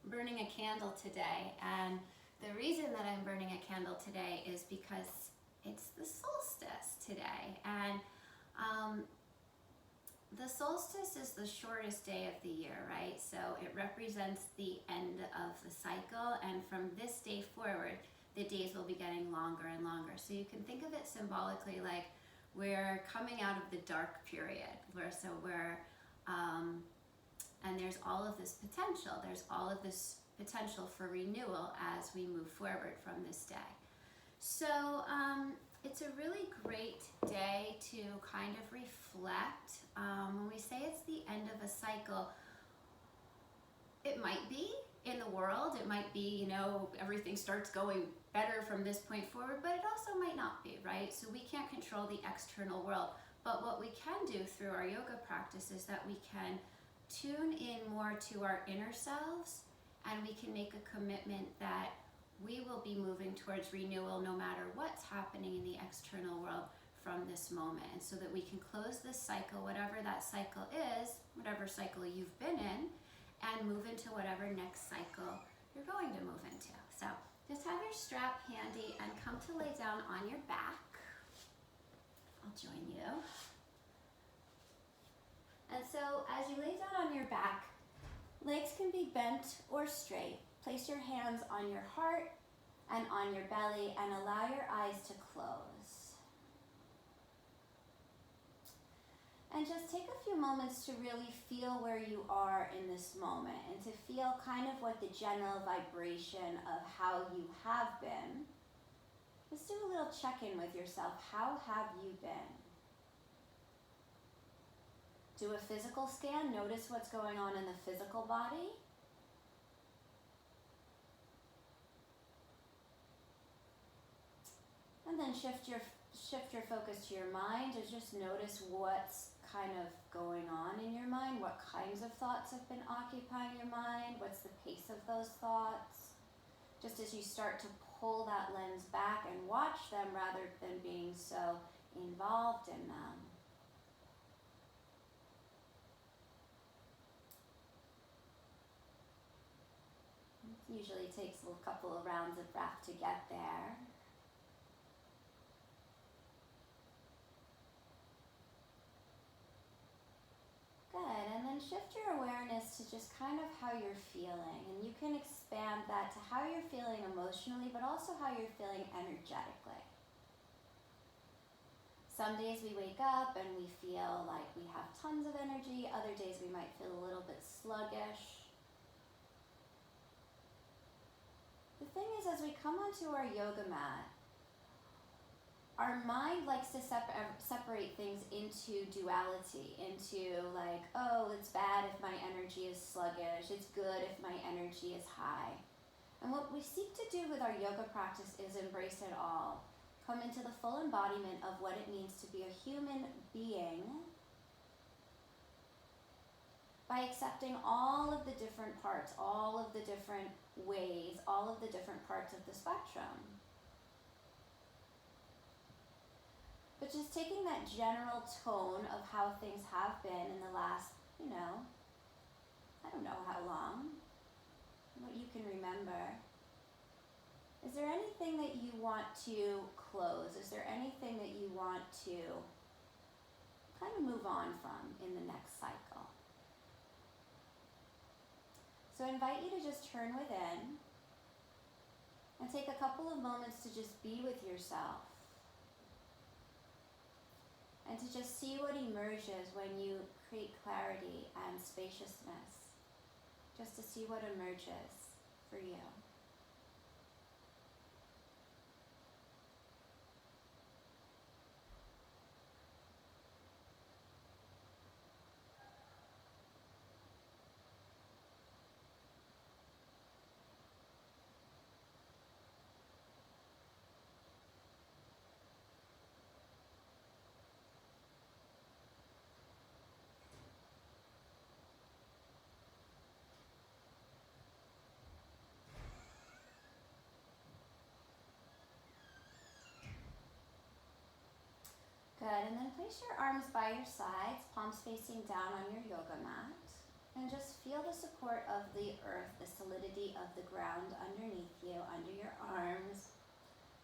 burning a candle today, and the reason that I'm burning a candle today is because it's the solstice today, and the solstice is the shortest day of the year, right? So it represents the end of the cycle, and from this day forward, the days will be getting longer and longer. So you can think of it symbolically like we're coming out of the dark period, and there's all of this potential. There's all of this potential for renewal as we move forward from this day. So it's a really great day to kind of reflect. When we say it's the end of a cycle, it might be in the world, it might be, everything starts going better from this point forward, but it also might not be, right? So we can't control the external world, but what we can do through our yoga practice is that we can tune in more to our inner selves, and we can make a commitment that we will be moving towards renewal no matter what's happening in the external world from this moment, and so that we can close this cycle, whatever that cycle is, whatever cycle you've been in, and move into whatever next cycle you're going to move into. So just have your strap handy and come to lay down on your back. I'll join you. And so as you lay down on your back, legs can be bent or straight. Place your hands on your heart and on your belly and allow your eyes to close. And just take a few moments to really feel where you are in this moment and to feel kind of what the general vibration of how you have been. Just do a little check-in with yourself. How have you been? Do a physical scan. Notice what's going on in the physical body. And then shift your focus to your mind, and just notice what's kind of going on in your mind, what kinds of thoughts have been occupying your mind, what's the pace of those thoughts. Just as you start to pull that lens back and watch them rather than being so involved in them. It usually takes a couple of rounds of breath to get there. Good, and then shift your awareness to just kind of how you're feeling. And you can expand that to how you're feeling emotionally, but also how you're feeling energetically. Some days we wake up and we feel like we have tons of energy. Other days we might feel a little bit sluggish. The thing is, as we come onto our yoga mat, our mind likes to separate things into duality, into like, oh, it's bad if my energy is sluggish, it's good if my energy is high. And what we seek to do with our yoga practice is embrace it all. Come into the full embodiment of what it means to be a human being by accepting all of the different parts, all of the different ways, all of the different parts of the spectrum. But just taking that general tone of how things have been in the last, I don't know how long, what you can remember. Is there anything that you want to close? Is there anything that you want to kind of move on from in the next cycle? So I invite you to just turn within and take a couple of moments to just be with yourself and to just see what emerges when you create clarity and spaciousness, just to see what emerges for you. Good, and then place your arms by your sides, palms facing down on your yoga mat. And just feel the support of the earth, the solidity of the ground underneath you, under your arms,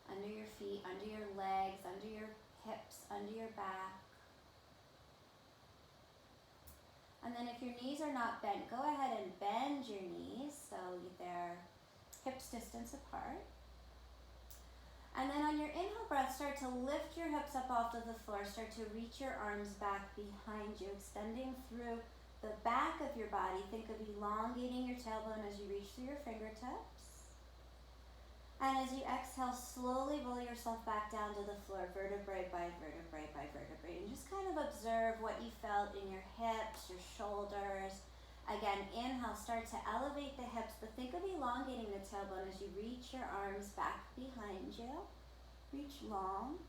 under your feet, under your legs, under your hips, under your back. And then if your knees are not bent, go ahead and bend your knees so they're hips distance apart. And then on your inhale breath, start to lift your hips up off of the floor. Start to reach your arms back behind you, extending through the back of your body. Think of elongating your tailbone as you reach through your fingertips. And as you exhale, slowly roll yourself back down to the floor, vertebrae by vertebrae by vertebrae. And just kind of observe what you felt in your hips, your shoulders. Again, inhale, start to elevate the hips, but think of elongating the tailbone as you reach your arms back behind you. Reach long.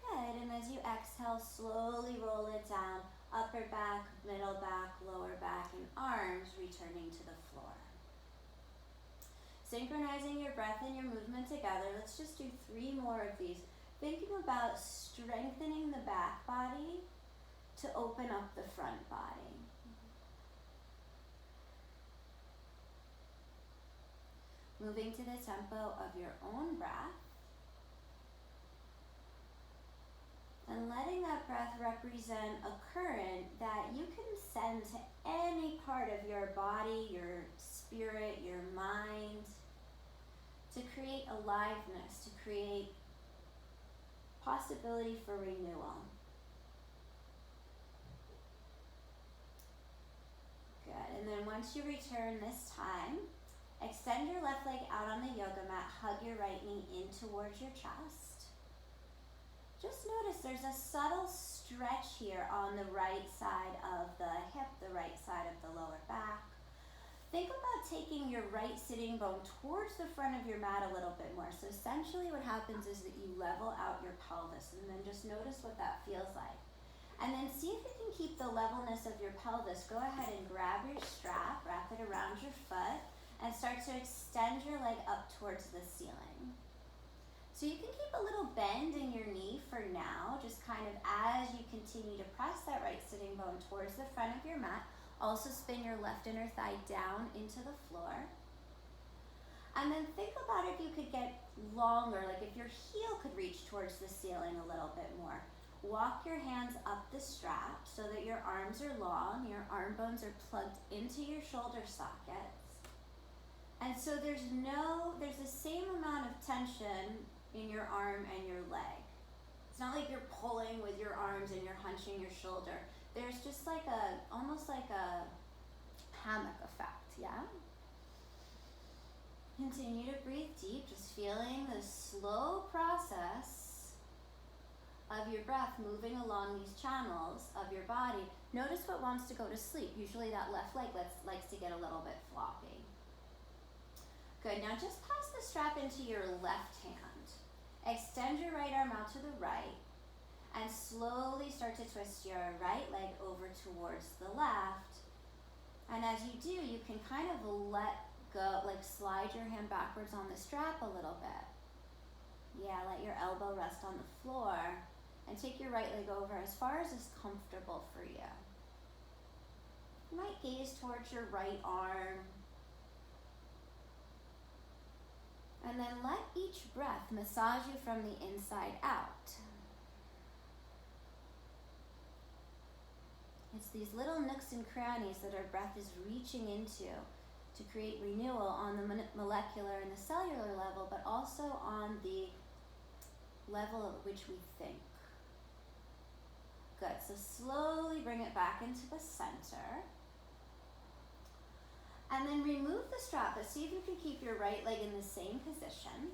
Good, and as you exhale, slowly roll it down. Upper back, middle back, lower back, and arms returning to the floor. Synchronizing your breath and your movement together. Let's just do 3 more of these. Thinking about strengthening the back body to open up the front body. Moving to the tempo of your own breath. And letting that breath represent a current that you can send to any part of your body, your spirit, your mind, to create aliveness, to create possibility for renewal. Good, and then once you return this time, extend your left leg out on the yoga mat, hug your right knee in towards your chest. Just notice there's a subtle stretch here on the right side of the hip, the right side of the lower back. Think about taking your right sitting bone towards the front of your mat a little bit more. So essentially what happens is that you level out your pelvis, and then just notice what that feels like. And then see if you can keep the levelness of your pelvis. Go ahead and grab your strap, wrap it around your foot, and start to extend your leg up towards the ceiling. So you can keep a little bend in your knee for now, just kind of as you continue to press that right sitting bone towards the front of your mat. Also spin your left inner thigh down into the floor. And then think about if you could get longer, like if your heel could reach towards the ceiling a little bit more. Walk your hands up the strap so that your arms are long, your arm bones are plugged into your shoulder sockets. And so there's the same amount of tension in your arm and your leg. It's not like you're pulling with your arms and you're hunching your shoulder. There's just almost like a hammock effect, yeah? Continue to breathe deep, just feeling the slow process of your breath moving along these channels of your body. Notice what wants to go to sleep. Usually that left leg likes to get a little bit floppy. Good, now just pass the strap into your left hand. Extend your right arm out to the right. And slowly start to twist your right leg over towards the left. And as you do, you can kind of let go, like slide your hand backwards on the strap a little bit. Yeah, let your elbow rest on the floor. And take your right leg over as far as is comfortable for you. You might gaze towards your right arm. And then let each breath massage you from the inside out. It's these little nooks and crannies that our breath is reaching into to create renewal on the molecular and the cellular level, but also on the level at which we think. Good, so slowly bring it back into the center. And then remove the strap, but see if you can keep your right leg in the same position.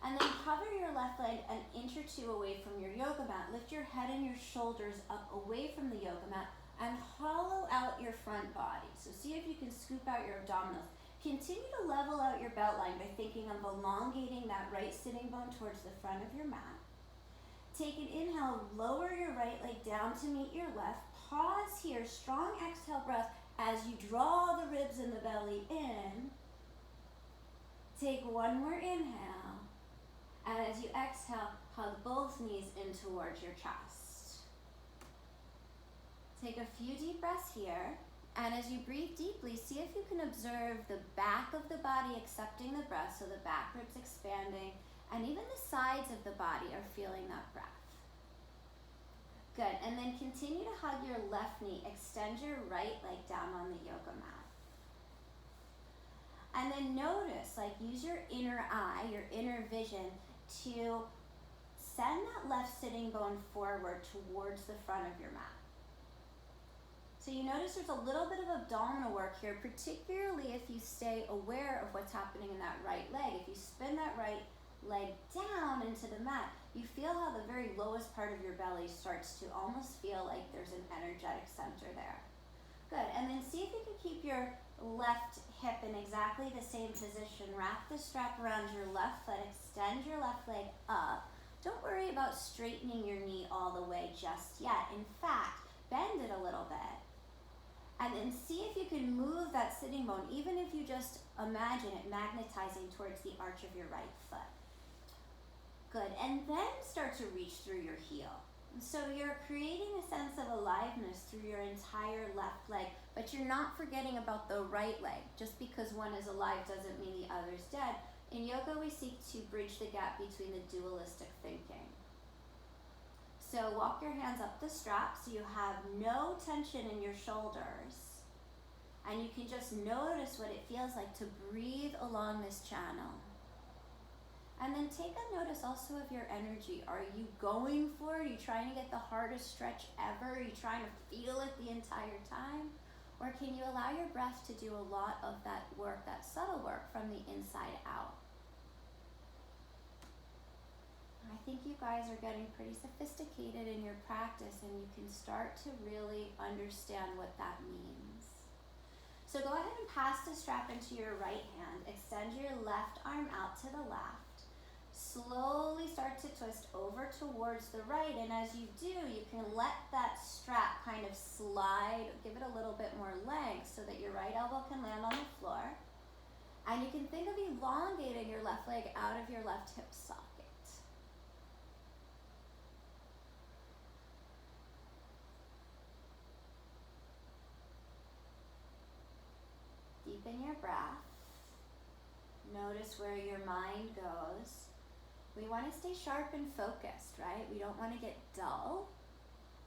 And then hover your left leg an inch or two away from your yoga mat. Lift your head and your shoulders up away from the yoga mat and hollow out your front body. So see if you can scoop out your abdominals. Continue to level out your belt line by thinking of elongating that right sitting bone towards the front of your mat. Take an inhale, lower your right leg down to meet your left. Pause here, strong exhale breath as you draw the ribs and the belly in. Take one more inhale. And as you exhale, hug both knees in towards your chest. Take a few deep breaths here. And as you breathe deeply, see if you can observe the back of the body accepting the breath, so the back ribs expanding, and even the sides of the body are feeling that breath. Good, and then continue to hug your left knee. Extend your right leg down on the yoga mat. And then notice, like, use your inner eye, your inner vision, to send that left sitting bone forward towards the front of your mat. So you notice there's a little bit of abdominal work here, particularly if you stay aware of what's happening in that right leg. If you spin that right leg down into the mat, you feel how the very lowest part of your belly starts to almost feel like there's an energetic center there. Good, and then see if you can keep your left hip in exactly the same position. Wrap the strap around your left foot, extend your left leg up. Don't worry about straightening your knee all the way just yet. In fact, bend it a little bit. And then see if you can move that sitting bone, even if you just imagine it magnetizing towards the arch of your right foot. Good, and then start to reach through your heel. So you're creating a sense of aliveness through your entire left leg, but you're not forgetting about the right leg. Just because one is alive doesn't mean the other's dead. In yoga, we seek to bridge the gap between the dualistic thinking. So walk your hands up the strap so you have no tension in your shoulders. And you can just notice what it feels like to breathe along this channel. And then take a notice also of your energy. Are you going for it? Are you trying to get the hardest stretch ever? Are you trying to feel it the entire time? Or can you allow your breath to do a lot of that work, that subtle work from the inside out? I think you guys are getting pretty sophisticated in your practice, and you can start to really understand what that means. So go ahead and pass the strap into your right hand. Extend your left arm out to the left. Slowly start to twist over towards the right, and as you do, you can let that strap kind of slide, give it a little bit more length so that your right elbow can land on the floor. And you can think of elongating your left leg out of your left hip socket. Deepen your breath. Notice where your mind goes. We want to stay sharp and focused, right? We don't want to get dull.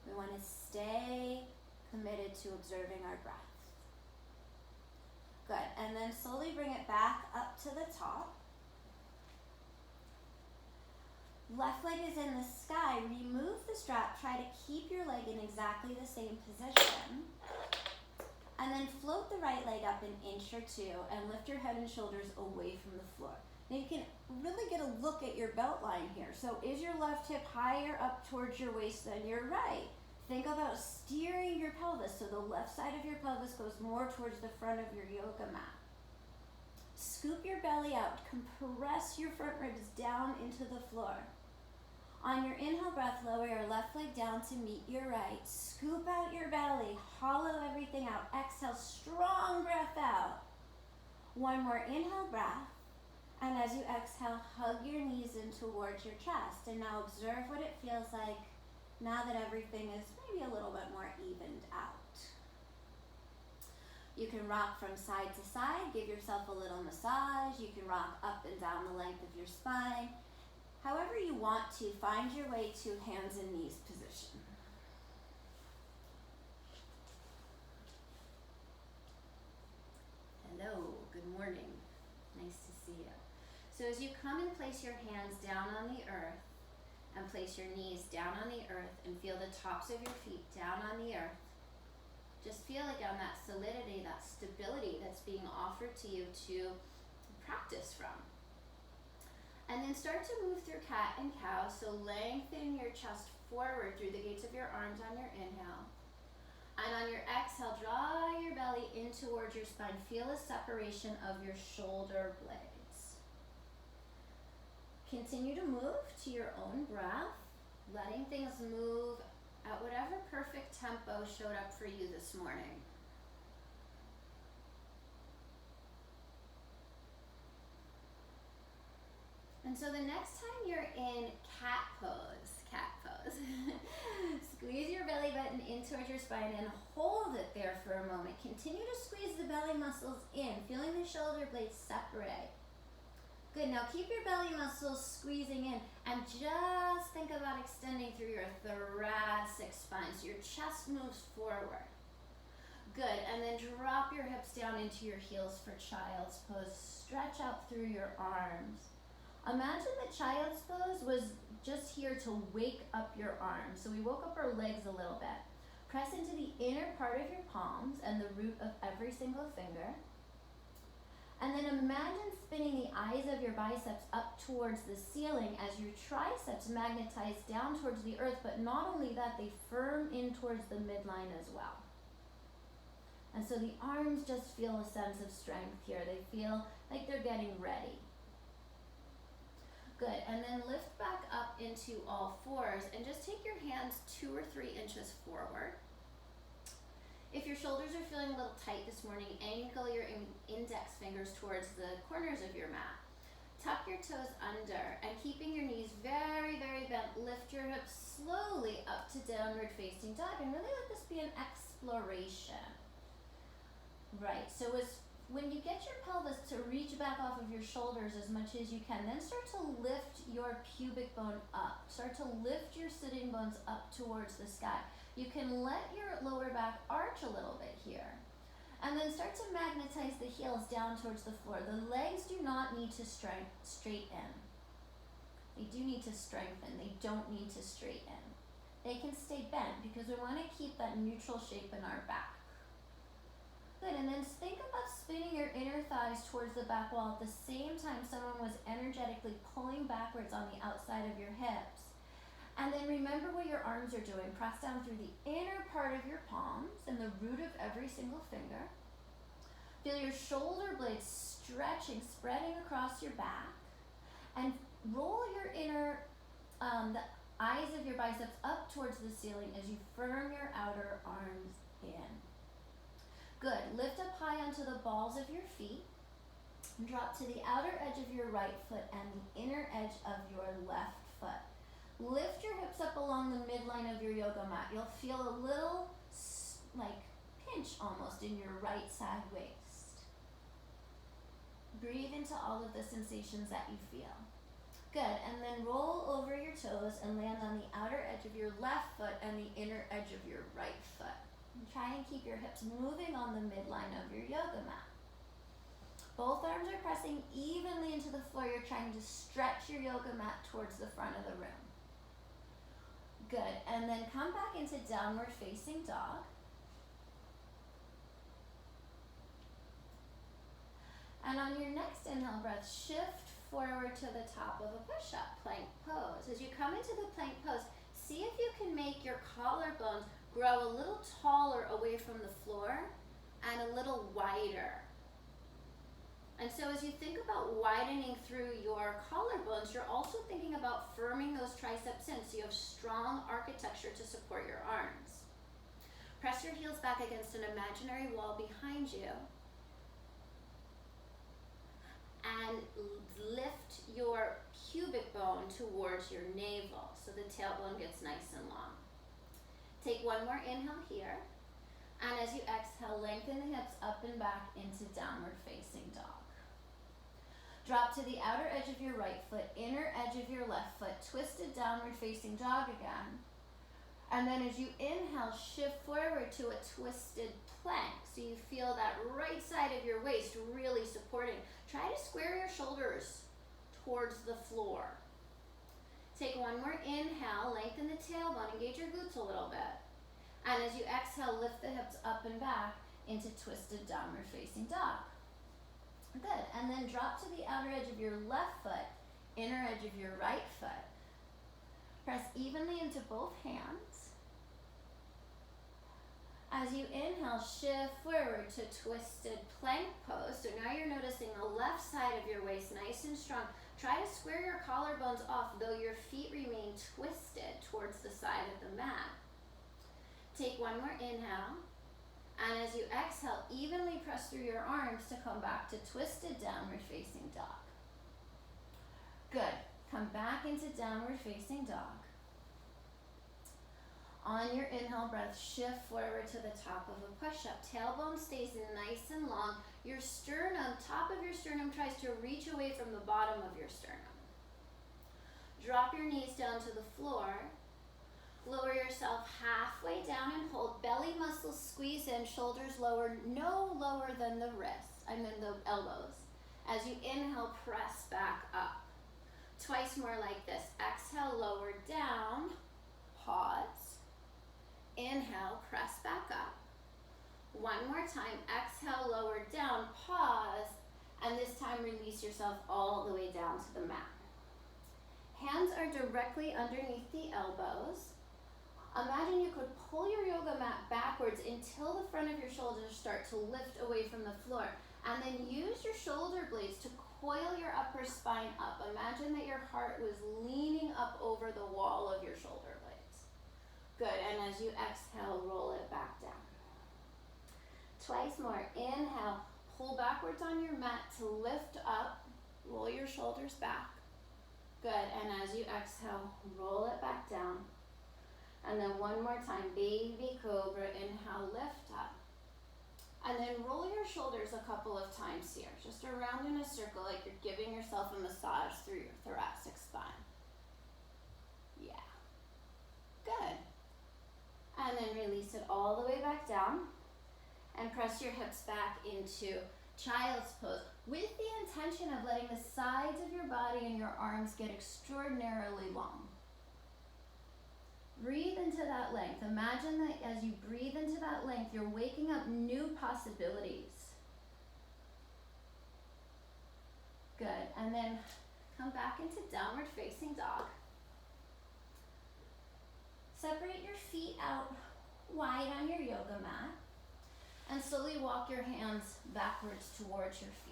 We want to stay committed to observing our breath. Good, and then slowly bring it back up to the top. Left leg is in the sky. Remove the strap. Try to keep your leg in exactly the same position. And then float the right leg up an inch or two and lift your head and shoulders away from the floor. Now you can really get a look at your belt line here. So is your left hip higher up towards your waist than your right? Think about steering your pelvis so the left side of your pelvis goes more towards the front of your yoga mat. Scoop your belly out. Compress your front ribs down into the floor. On your inhale breath, lower your left leg down to meet your right. Scoop out your belly, hollow everything out. Exhale, strong breath out. One more inhale breath. And as you exhale, hug your knees in towards your chest. And now observe what it feels like now that everything is maybe a little bit more evened out. You can rock from side to side, give yourself a little massage. You can rock up and down the length of your spine. However you want to, find your way to hands and knees position. Hello, good morning. Nice to see you. So as you come and place your hands down on the earth and place your knees down on the earth and feel the tops of your feet down on the earth, just feel again that solidity, that stability that's being offered to you to practice from. And then start to move through cat and cow, so lengthen your chest forward through the gates of your arms on your inhale. And on your exhale, draw your belly in towards your spine. Feel a separation of your shoulder blades. Continue to move to your own breath, letting things move at whatever perfect tempo showed up for you this morning. And so the next time you're in cat pose, Squeeze your belly button in towards your spine and hold it there for a moment. Continue to squeeze the belly muscles in, feeling the shoulder blades separate. Good, now keep your belly muscles squeezing in and just think about extending through your thoracic spine so your chest moves forward. Good, and then drop your hips down into your heels for child's pose. Stretch out through your arms. Imagine that child's pose was just here to wake up your arms. So we woke up our legs a little bit. Press into the inner part of your palms and the root of every single finger. And then imagine spinning the eyes of your biceps up towards the ceiling as your triceps magnetize down towards the earth, but not only that, they firm in towards the midline as well. And so the arms just feel a sense of strength here. They feel like they're getting ready. Good, and then lift back up into all fours and just take your hands 2 or 3 inches forward. If your shoulders are feeling a little tight this morning, angle your index fingers towards the corners of your mat. Tuck your toes under and keeping your knees very, very bent, lift your hips slowly up to downward facing dog and really let this be an exploration. Right, so when you get your pelvis to reach back off of your shoulders as much as you can, then start to lift your pubic bone up. Start to lift your sitting bones up towards the sky. You can let your lower back arch a little bit here. And then start to magnetize the heels down towards the floor. The legs do not need to straighten. They do need to strengthen. They don't need to straighten. They can stay bent because we want to keep that neutral shape in our back. Good, and then think about spinning your inner thighs towards the back wall at the same time someone was energetically pulling backwards on the outside of your hips. And then remember what your arms are doing. Press down through the inner part of your palms and the root of every single finger. Feel your shoulder blades stretching, spreading across your back. And roll your the eyes of your biceps up towards the ceiling as you firm your outer arms in. Good, lift up high onto the balls of your feet. Drop to the outer edge of your right foot and the inner edge of your left foot. Lift your hips up along the midline of your yoga mat. You'll feel a little pinch almost in your right side waist. Breathe into all of the sensations that you feel. Good, and then roll over your toes and land on the outer edge of your left foot and the inner edge of your right foot. And try and keep your hips moving on the midline of your yoga mat. Both arms are pressing evenly into the floor. You're trying to stretch your yoga mat towards the front of the room. Good, and then come back into downward facing dog. And on your next inhale breath, shift forward to the top of a push-up, plank pose. As you come into the plank pose, see if you can make your collarbones grow a little taller away from the floor and a little wider. And so as you think about widening through your collarbones, you're also thinking about firming those triceps in so you have strong architecture to support your arms. Press your heels back against an imaginary wall behind you and lift your pubic bone towards your navel so the tailbone gets nice and long. Take one more inhale here, and as you exhale, lengthen the hips up and back into downward facing dog. Drop to the outer edge of your right foot, inner edge of your left foot, twisted downward facing dog again. And then as you inhale, shift forward to a twisted plank. So you feel that right side of your waist really supporting. Try to square your shoulders towards the floor. Take one more inhale, lengthen the tailbone, engage your glutes a little bit. And as you exhale, lift the hips up and back into twisted downward facing dog. Good, and then drop to the outer edge of your left foot, inner edge of your right foot. Press evenly into both hands. As you inhale, shift forward to twisted plank pose. So now you're noticing the left side of your waist nice and strong. Try to square your collarbones off, though your feet remain twisted towards the side of the mat. Take one more inhale. And as you exhale, evenly press through your arms to come back to twisted downward facing dog. Good. Come back into downward facing dog. On your inhale breath, shift forward to the top of a push-up. Tailbone stays nice and long. Your sternum, top of your sternum tries to reach away from the bottom of your sternum. Drop your knees down to the floor. Lower yourself halfway down and hold. Belly muscles squeeze in, shoulders lower, no lower than the wrists, the elbows. As you inhale, press back up. Twice more like this. Exhale, lower down, pause. Inhale, press back up. One more time. Exhale, lower down, pause, and this time release yourself all the way down to the mat. Hands are directly underneath the elbows. Imagine you could pull your yoga mat backwards until the front of your shoulders start to lift away from the floor, and then use your shoulder blades to coil your upper spine up. Imagine that your heart was leaning up over the wall of your shoulder blades. Good, and as you exhale, roll it back down. Twice more. Inhale, pull backwards on your mat to lift up, roll your shoulders back. Good, and as you exhale, roll it back down. And then one more time, baby cobra, inhale, lift up. And then roll your shoulders a couple of times here, just around in a circle like you're giving yourself a massage through your thoracic spine. Yeah, good. And then release it all the way back down and press your hips back into child's pose with the intention of letting the sides of your body and your arms get extraordinarily long. Breathe into that length. Imagine that as you breathe into that length, you're waking up new possibilities. Good, and then come back into downward facing dog. Separate your feet out wide on your yoga mat and slowly walk your hands backwards towards your feet.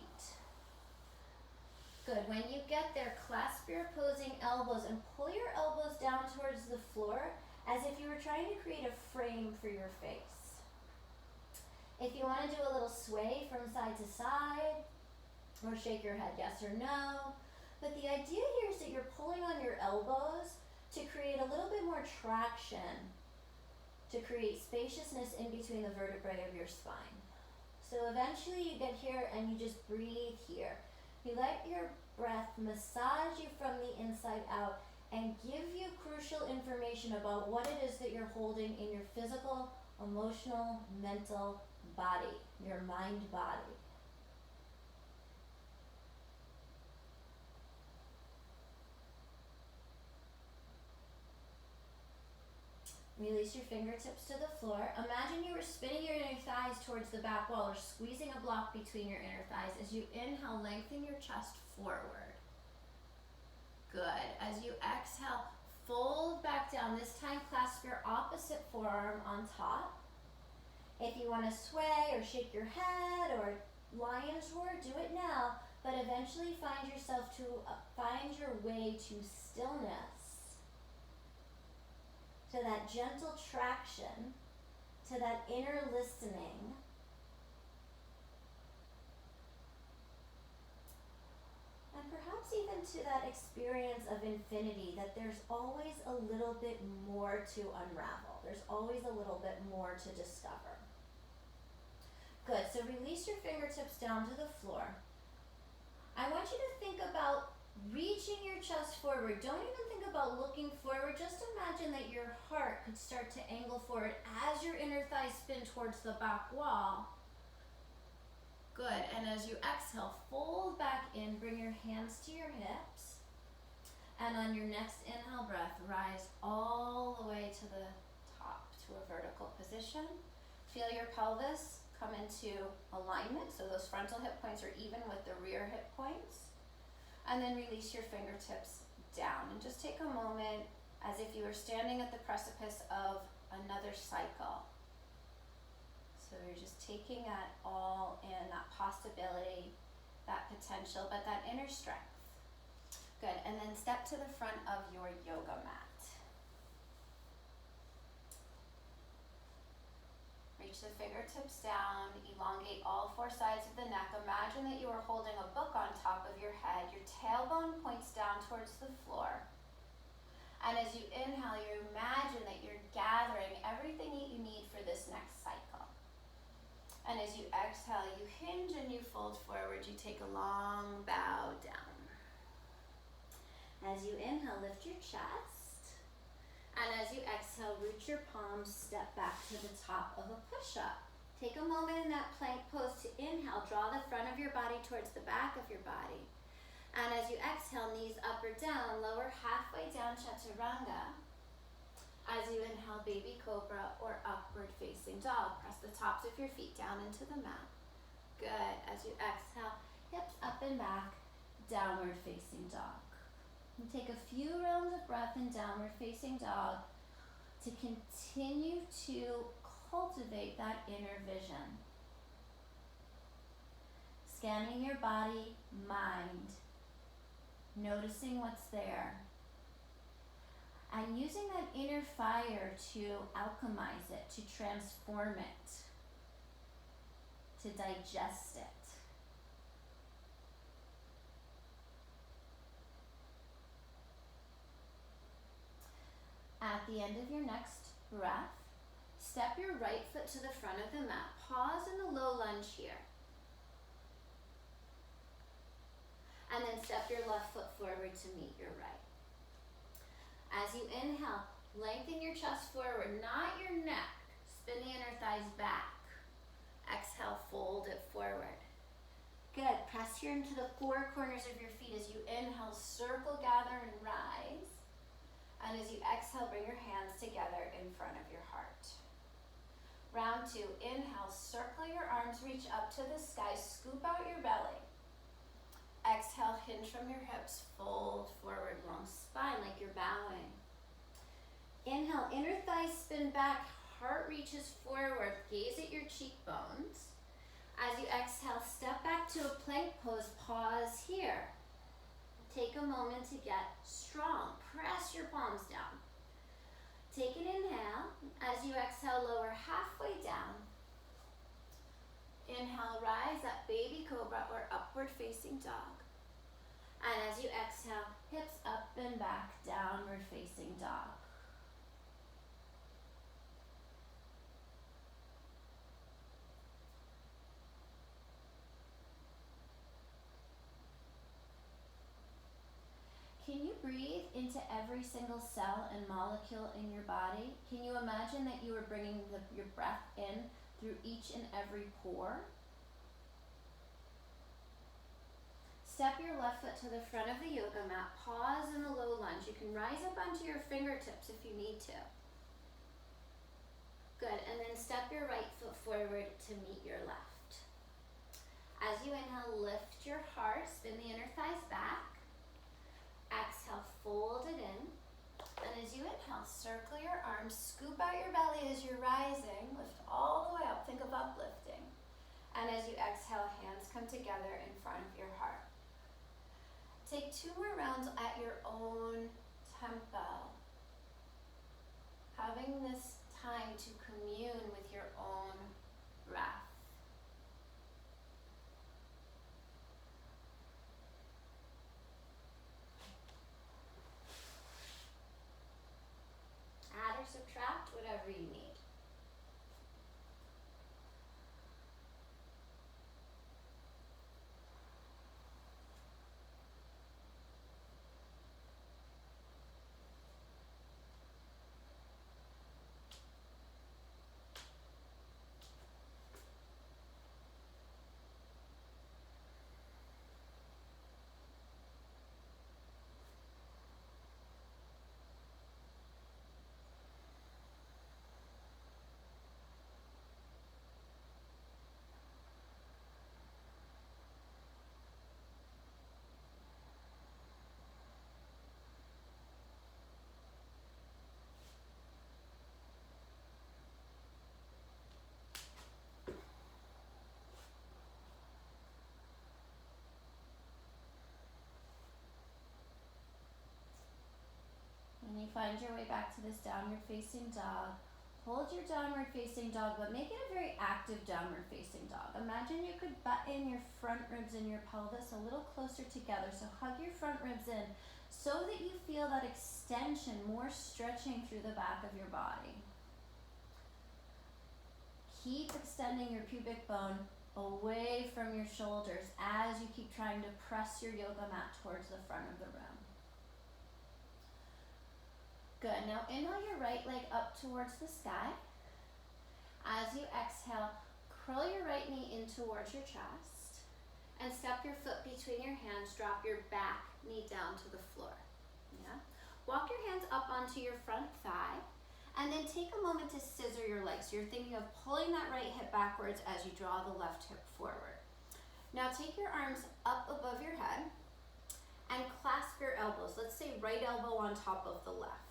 Good, when you get there, clasp your opposing elbows and pull your elbows down towards the floor as if you were trying to create a frame for your face. If you want to do a little sway from side to side, or shake your head yes or no, but the idea here is that you're pulling on your elbows to create a little bit more traction, to create spaciousness in between the vertebrae of your spine. So eventually you get here and you just breathe here. You let your breath massage you from the inside out and give you crucial information about what it is that you're holding in your physical, emotional, mental body, your mind body. Release your fingertips to the floor. Imagine you were spinning your inner thighs towards the back wall or squeezing a block between your inner thighs. As you inhale, lengthen your chest forward. Good. As you exhale, fold back down. This time, clasp your opposite forearm on top. If you want to sway or shake your head or lion's roar, do it now. But eventually find your way to stillness. To that gentle traction, to that inner listening. And perhaps even to that experience of infinity, that there's always a little bit more to unravel. There's always a little bit more to discover. Good, so release your fingertips down to the floor. I want you to think about reaching your chest forward. Don't even think about looking forward. Just imagine that your heart could start to angle forward as your inner thighs spin towards the back wall. Good, and as you exhale, fold back in, bring your hands to your hips. And on your next inhale breath, rise all the way to the top, to a vertical position. Feel your pelvis come into alignment, so those frontal hip points are even with the rear hip points. And then release your fingertips down. And just take a moment as if you were standing at the precipice of another cycle. So you're just taking that all in, that possibility, that potential, but that inner strength. Good, and then step to the front of your yoga mat. Reach the fingertips down, elongate all four sides of the neck. Imagine that you are holding a book on top of your head. Your tailbone points down towards the floor. And as you inhale, you imagine that you're gathering everything that you need for this next cycle. And as you exhale, you hinge and you fold forward. You take a long bow down. As you inhale, lift your chest. And as you exhale, root your palms, step back to the top of a push-up. Take a moment in that plank pose to inhale. Draw the front of your body towards the back of your body. And as you exhale, knees up or down, lower halfway down, chaturanga. As you inhale, baby cobra or upward facing dog. Press the tops of your feet down into the mat. Good. As you exhale, hips up and back, downward facing dog. And take a few rounds of breath in downward facing dog to continue to cultivate that inner vision. Scanning your body, mind, noticing what's there, and using that inner fire to alchemize it, to transform it, to digest it. At the end of your next breath, step your right foot to the front of the mat. Pause in the low lunge here. And then step your left foot forward to meet your right. As you inhale, lengthen your chest forward, not your neck. Spin the inner thighs back. Exhale, fold it forward. Good. Press here into the four corners of your feet as you inhale, circle, gather, and rise. And as you exhale, bring your hands together in front of your heart. Round two, inhale, circle your arms, reach up to the sky, scoop out your belly. Exhale, hinge from your hips, fold forward, long spine like you're bowing. Inhale, inner thighs spin back, heart reaches forward, gaze at your cheekbones. As you exhale, step back to a plank pose, pause here. Take a moment to get strong, press your palms down. Take an inhale, as you exhale, lower halfway down. Inhale, rise up, baby cobra or upward facing dog. And as you exhale, hips up and back, downward facing dog. Can you breathe into every single cell and molecule in your body? Can you imagine that you are bringing your breath in through each and every pore? Step your left foot to the front of the yoga mat. Pause in the low lunge. You can rise up onto your fingertips if you need to. Good, and then step your right foot forward to meet your left. As you inhale, lift your heart, spin the inner thighs back. Exhale, fold it in. And as you inhale, circle your arms, scoop out your belly as you're rising. Lift all the way up, think of uplifting. And as you exhale, hands come together in front of your heart. Take 2 more rounds at your own tempo. Having this time to commune with your own breath. Add or subtract, whatever you need. When you find your way back to this downward facing dog, hold your downward facing dog, but make it a very active downward facing dog. Imagine you could button your front ribs and your pelvis a little closer together. So hug your front ribs in so that you feel that extension, more stretching through the back of your body. Keep extending your pubic bone away from your shoulders as you keep trying to press your yoga mat towards the front of the room. Good. Now inhale your right leg up towards the sky. As you exhale, curl your right knee in towards your chest and step your foot between your hands. Drop your back knee down to the floor. Yeah. Walk your hands up onto your front thigh and then take a moment to scissor your legs. So you're thinking of pulling that right hip backwards as you draw the left hip forward. Now take your arms up above your head and clasp your elbows. Let's say right elbow on top of the left.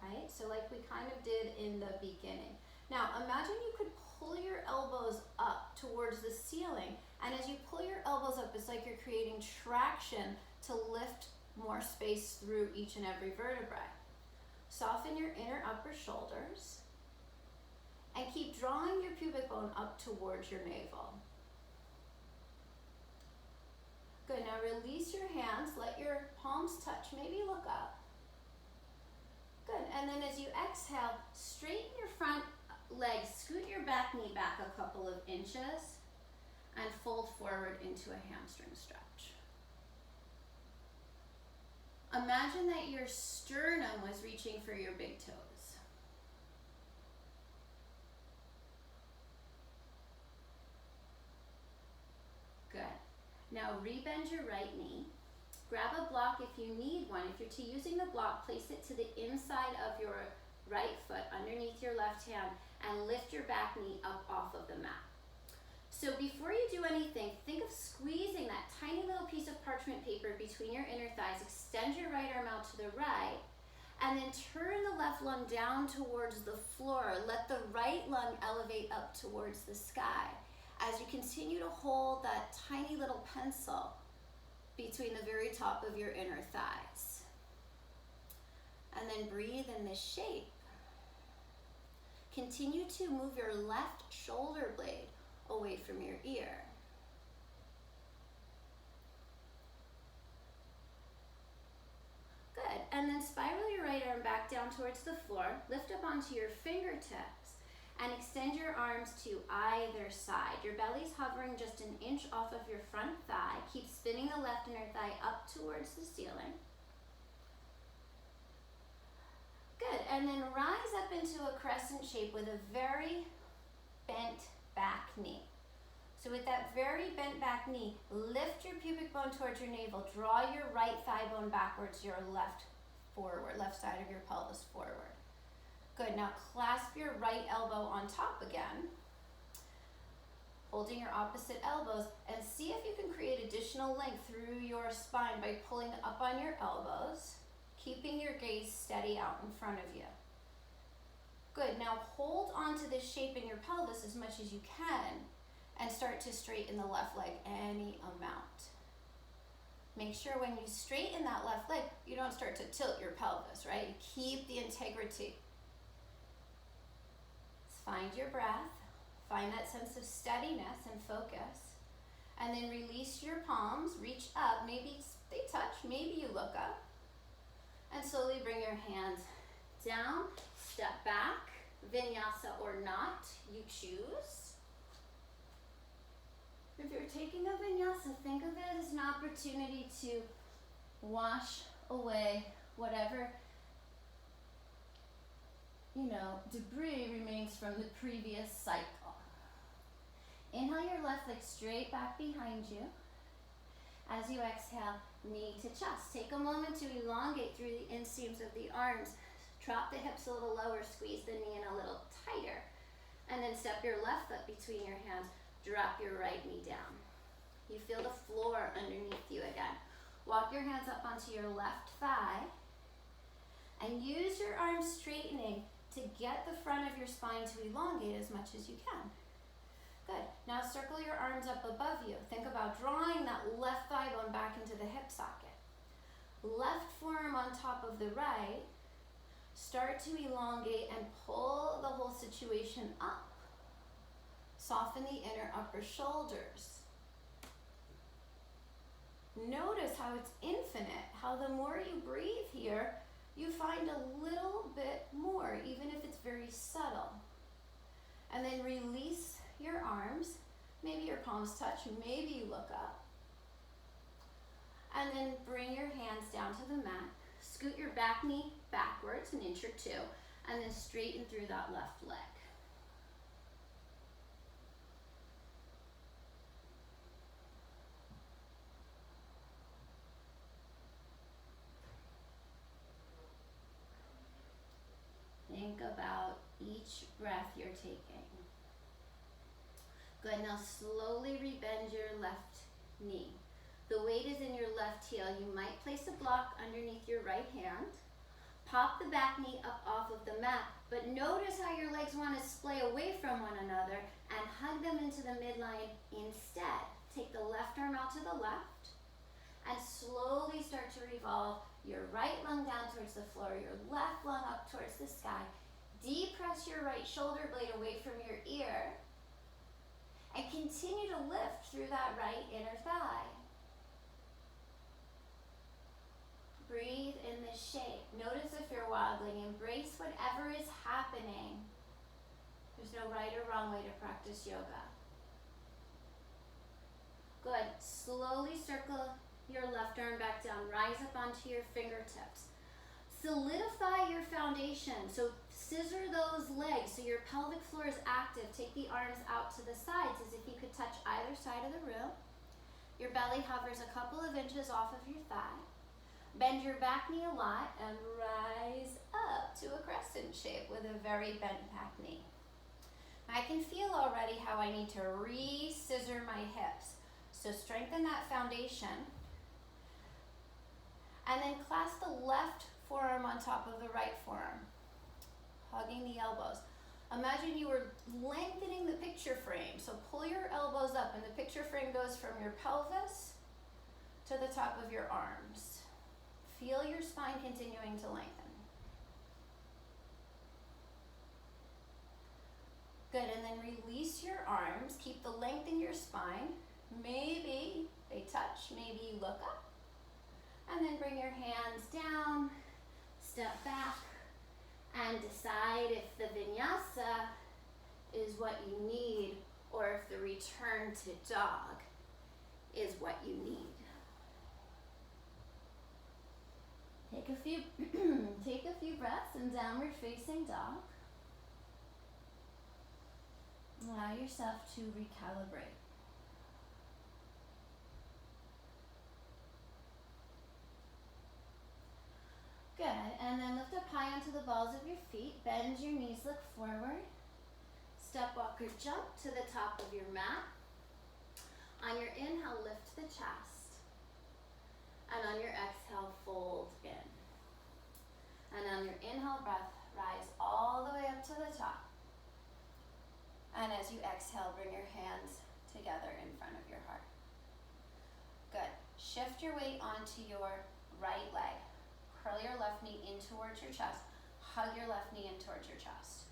Right? So like we kind of did in the beginning. Now imagine you could pull your elbows up towards the ceiling, and as you pull your elbows up, it's like you're creating traction to lift more space through each and every vertebrae. Soften your inner upper shoulders and keep drawing your pubic bone up towards your navel. Good, now release your hands, let your palms touch, maybe look up. Good, and then as you exhale, straighten your front leg, scoot your back knee back a couple of inches, and fold forward into a hamstring stretch. Imagine that your sternum was reaching for your big toes. Good. Now rebend your right knee. Grab a block if you need one. If you're using the block, place it to the inside of your right foot underneath your left hand and lift your back knee up off of the mat. So before you do anything, think of squeezing that tiny little piece of parchment paper between your inner thighs. Extend your right arm out to the right and then turn the left lung down towards the floor. Let the right lung elevate up towards the sky as you continue to hold that tiny little pencil between the very top of your inner thighs. And then breathe in this shape. Continue to move your left shoulder blade away from your ear. Good, and then spiral your right arm back down towards the floor, lift up onto your fingertips, and extend your arms to either side. Your belly's hovering just an inch off of your front thigh. Keep spinning the left inner thigh up towards the ceiling. Good, and then rise up into a crescent shape with a very bent back knee. So with that very bent back knee, lift your pubic bone towards your navel. Draw your right thigh bone backwards, your left forward, left side of your pelvis forward. Good, now clasp your right elbow on top again, holding your opposite elbows, and see if you can create additional length through your spine by pulling up on your elbows, keeping your gaze steady out in front of you. Good, now hold on to this shape in your pelvis as much as you can and start to straighten the left leg any amount. Make sure when you straighten that left leg, you don't start to tilt your pelvis, right? You keep the integrity. Find your breath, find that sense of steadiness and focus, and then release your palms, reach up, maybe they touch, maybe you look up, and slowly bring your hands down, step back, vinyasa or not, you choose. If you're taking a vinyasa, think of it as an opportunity to wash away whatever debris remains from the previous cycle. Inhale your left leg straight back behind you. As you exhale, knee to chest. Take a moment to elongate through the inseams of the arms. Drop the hips a little lower, squeeze the knee in a little tighter. And then step your left foot between your hands. Drop your right knee down. You feel the floor underneath you again. Walk your hands up onto your left thigh. And use your arms straightening to get the front of your spine to elongate as much as you can. Good. Now circle your arms up above you. Think about drawing that left thigh bone back into the hip socket. Left forearm on top of the right. Start to elongate and pull the whole situation up. Soften the inner upper shoulders. Notice how it's infinite, how the more you breathe here, you find a little bit more, even if it's very subtle. And then release your arms. Maybe your palms touch, maybe you look up. And then bring your hands down to the mat. Scoot your back knee backwards an inch or two, and then straighten through that left leg. Think about each breath you're taking. Good, now slowly rebend your left knee. The weight is in your left heel. You might place a block underneath your right hand. Pop the back knee up off of the mat, but notice how your legs want to splay away from one another and hug them into the midline instead. Take the left arm out to the left and slowly start to revolve your right lung down towards the floor, your left lung up towards the sky. Depress your right shoulder blade away from your ear and continue to lift through that right inner thigh. Breathe in this shape. Notice if you're wobbling. Embrace whatever is happening. There's no right or wrong way to practice yoga. Good. Slowly circle your left arm back down. Rise up onto your fingertips. Solidify your foundation. So scissor those legs so your pelvic floor is active. Take the arms out to the sides as if you could touch either side of the room. Your belly hovers a couple of inches off of your thigh. Bend your back knee a lot and rise up to a crescent shape with a very bent back knee. I can feel already how I need to re-scissor my hips. So strengthen that foundation. And then clasp the left forearm on top of the right forearm, hugging the elbows. Imagine you were lengthening the picture frame. So pull your elbows up and the picture frame goes from your pelvis to the top of your arms. Feel your spine continuing to lengthen. Good, and then release your arms. Keep the length in your spine. Maybe they touch, maybe you look up. And then bring your hands down, step back, and decide if the vinyasa is what you need or if the return to dog is what you need. Take a few breaths in downward facing dog. Allow yourself to recalibrate. Good, and then lift up high onto the balls of your feet. Bend your knees, look forward. Step, walk, or jump to the top of your mat. On your inhale, lift the chest. And on your exhale, fold in. And on your inhale breath, rise all the way up to the top. And as you exhale, bring your hands together in front of your heart. Good. Shift your weight onto your right leg. Curl your left knee in towards your chest. Hug your left knee in towards your chest.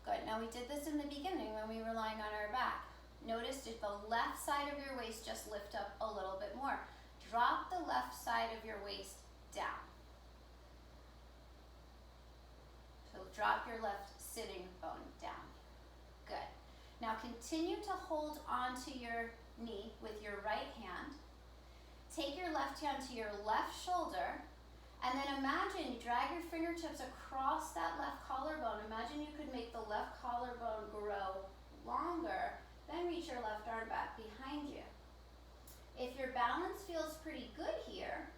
Good. Now we did this in the beginning when we were lying on our back. Notice if the left side of your waist just lift up a little bit more. Drop the left side of your waist down. So drop your left sitting bone down. Good. Now continue to hold onto your knee with your right hand. Take your left hand to your left shoulder, and then imagine you drag your fingertips across that left collarbone. Imagine you could make the left collarbone grow longer, then reach your left arm back behind you. If your balance feels pretty good here,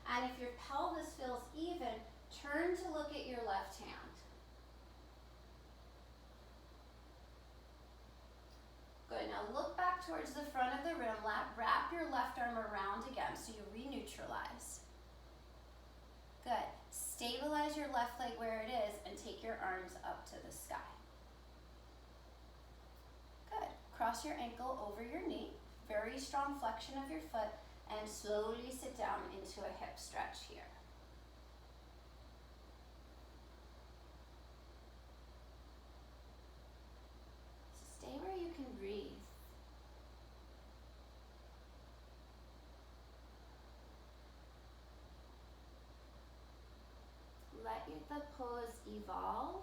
and if your pelvis feels even, turn to look at your left hand. Good, now look back towards the front of the room, wrap your left arm around again so you re-neutralize. Good, stabilize your left leg where it is and take your arms up to the sky. Good, cross your ankle over your knee, very strong flexion of your foot, and slowly sit down into a hip stretch here. the pose evolve.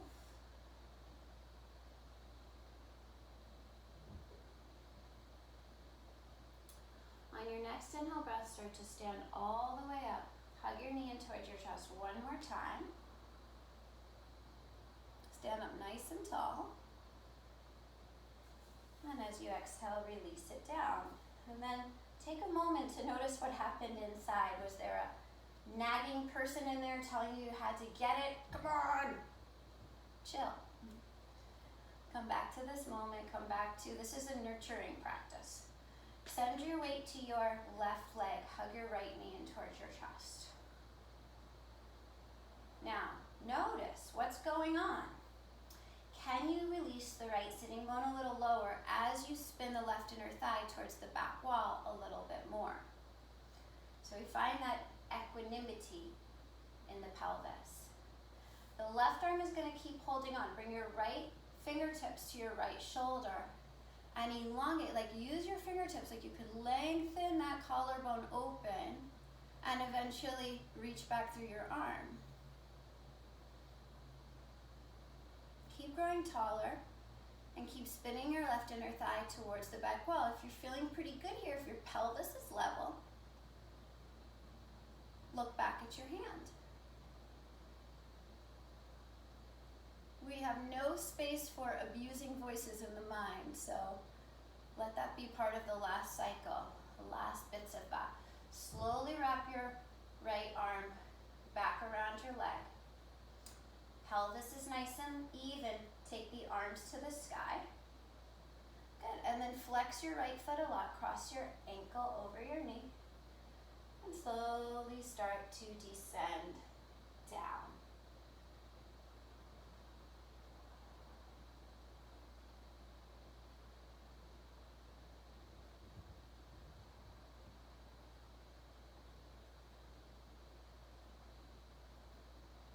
On your next inhale breath, start to stand all the way up. Hug your knee in towards your chest one more time. Stand up nice and tall. And as you exhale, release it down. And then take a moment to notice what happened inside. Was there a nagging person in there telling you you had to get it? Come on! Chill. Come back to this moment. Come back to, this is a nurturing practice. Send your weight to your left leg. Hug your right knee in towards your chest. Now, notice what's going on. Can you release the right sitting bone a little lower as you spin the left inner thigh towards the back wall a little bit more? So we find that equanimity in the pelvis. The left arm is going to keep holding on. Bring your right fingertips to your right shoulder and elongate, like use your fingertips, like you could lengthen that collarbone open and eventually reach back through your arm. Keep growing taller and keep spinning your left inner thigh towards the back wall. If you're feeling pretty good here, if your pelvis is level, look back at your hand. We have no space for abusing voices in the mind, so let that be part of the last cycle, the last bits of that. Slowly wrap your right arm back around your leg. Pelvis is nice and even. Take the arms to the sky. Good, and then flex your right foot a lot. Cross your ankle over your knee. And slowly start to descend down.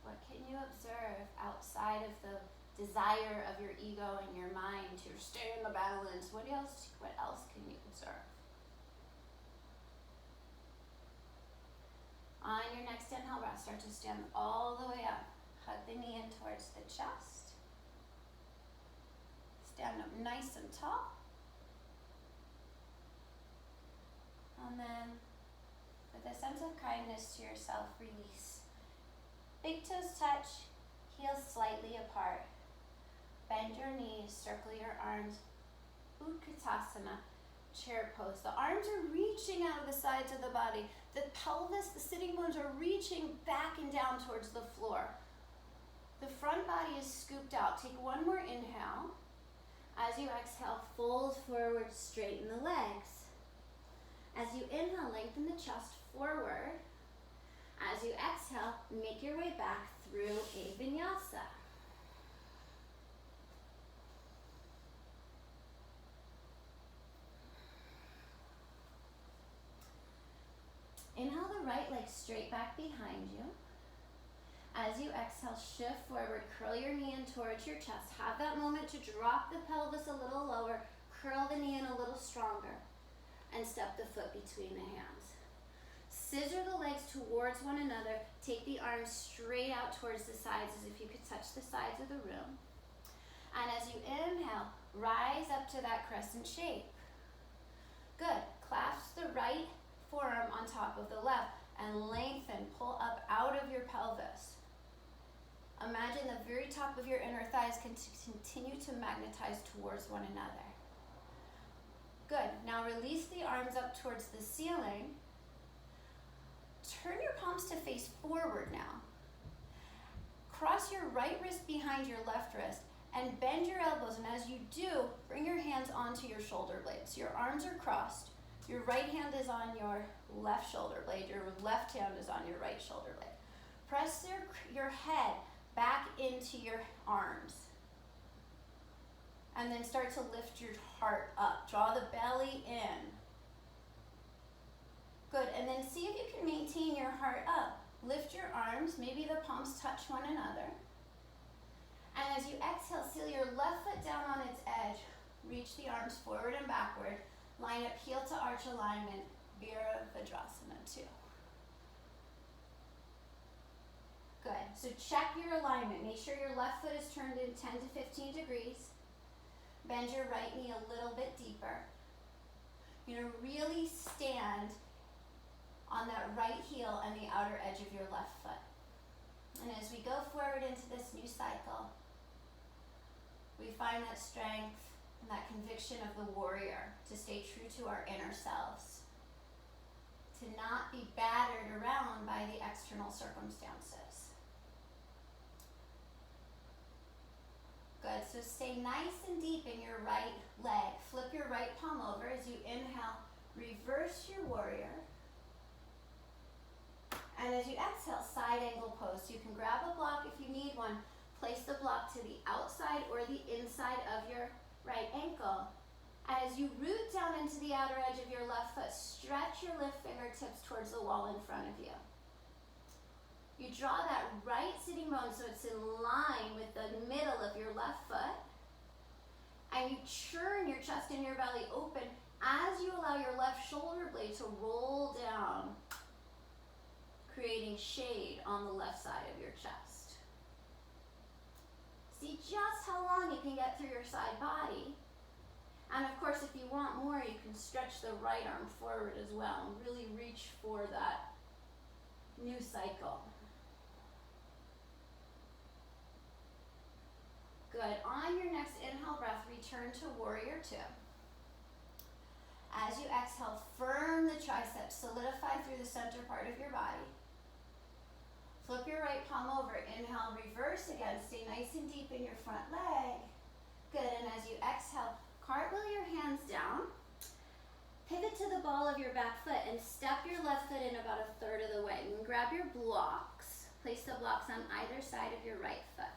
What can you observe outside of the desire of your ego and your mind to stay in the balance? What else can you observe? On your next inhale breath, start to stand all the way up. Hug the knee in towards the chest. Stand up nice and tall. And then, with a sense of kindness to yourself, release. Big toes touch, heels slightly apart. Bend your knees, circle your arms. Utkatasana, chair pose. The arms are reaching out of the sides of the body. The pelvis, the sitting bones are reaching back and down towards the floor. The front body is scooped out. Take one more inhale. As you exhale, fold forward, straighten the legs. As you inhale, lengthen the chest forward. As you exhale, make your way back through a vinyasa. Inhale the right leg straight back behind you. As you exhale, shift forward, curl your knee in towards your chest. Have that moment to drop the pelvis a little lower, curl the knee in a little stronger, and step the foot between the hands. Scissor the legs towards one another. Take the arms straight out towards the sides as if you could touch the sides of the room. And as you inhale, rise up to that crescent shape. Good. Clasp the right forearm on top of the left and lengthen, pull up out of your pelvis. Imagine the very top of your inner thighs can continue to magnetize towards one another. Good. Now release the arms up towards the ceiling. Turn your palms to face forward now. Cross your right wrist behind your left wrist and bend your elbows. And as you do, bring your hands onto your shoulder blades. Your arms are crossed. Your right hand is on your left shoulder blade. Your left hand is on your right shoulder blade. Press your head back into your arms. And then start to lift your heart up. Draw the belly in. Good, and then see if you can maintain your heart up. Lift your arms, maybe the palms touch one another. And as you exhale, seal your left foot down on its edge. Reach the arms forward and backward. Line up heel to arch alignment, Virabhadrasana 2. Good. So check your alignment. Make sure your left foot is turned in 10 to 15 degrees. Bend your right knee a little bit deeper. You're going to really stand on that right heel and the outer edge of your left foot. And as we go forward into this new cycle, we find that strength and that conviction of the warrior to stay true to our inner selves, to not be battered around by the external circumstances. Good, so stay nice and deep in your right leg. Flip your right palm over as you inhale, reverse your warrior. And as you exhale, side angle pose. So you can grab a block if you need one. Place the block to the outside or the inside of your right ankle. And as you root down into the outer edge of your left foot, stretch your left fingertips towards the wall in front of you. You draw that right sitting bone so it's in line with the middle of your left foot. And you churn your chest and your belly open as you allow your left shoulder blade to roll down, creating shade on the left side of your chest. See just how long you can get through your side body. And of course, if you want more, you can stretch the right arm forward as well and really reach for that new cycle. Good. On your next inhale breath, return to warrior two. As you exhale, firm the triceps, solidify through the center part of your body. Flip your right palm over, inhale, reverse again, stay nice and deep in your front leg. Good, and as you exhale, cartwheel your hands down, pivot to the ball of your back foot and step your left foot in about a third of the way. You can grab your blocks, place the blocks on either side of your right foot,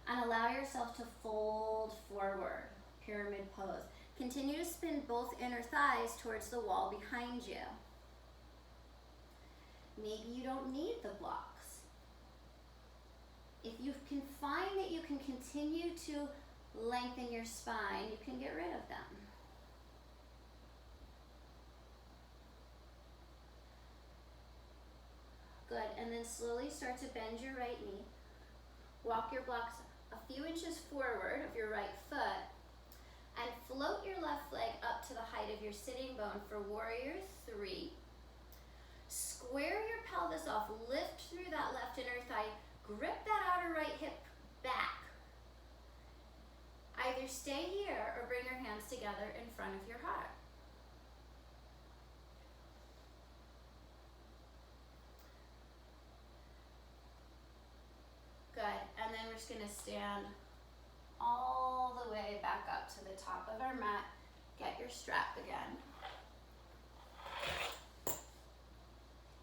and allow yourself to fold forward, pyramid pose. Continue to spin both inner thighs towards the wall behind you. Maybe you don't need the blocks. If you can find that you can continue to lengthen your spine, you can get rid of them. Good, and then slowly start to bend your right knee. Walk your blocks a few inches forward of your right foot and float your left leg up to the height of your sitting bone for warrior three. Square your pelvis off, lift through that left inner thigh, grip that outer right hip back. Either stay here or bring your hands together in front of your heart. Good, and then we're just gonna stand all the way back up to the top of our mat. Get your strap again.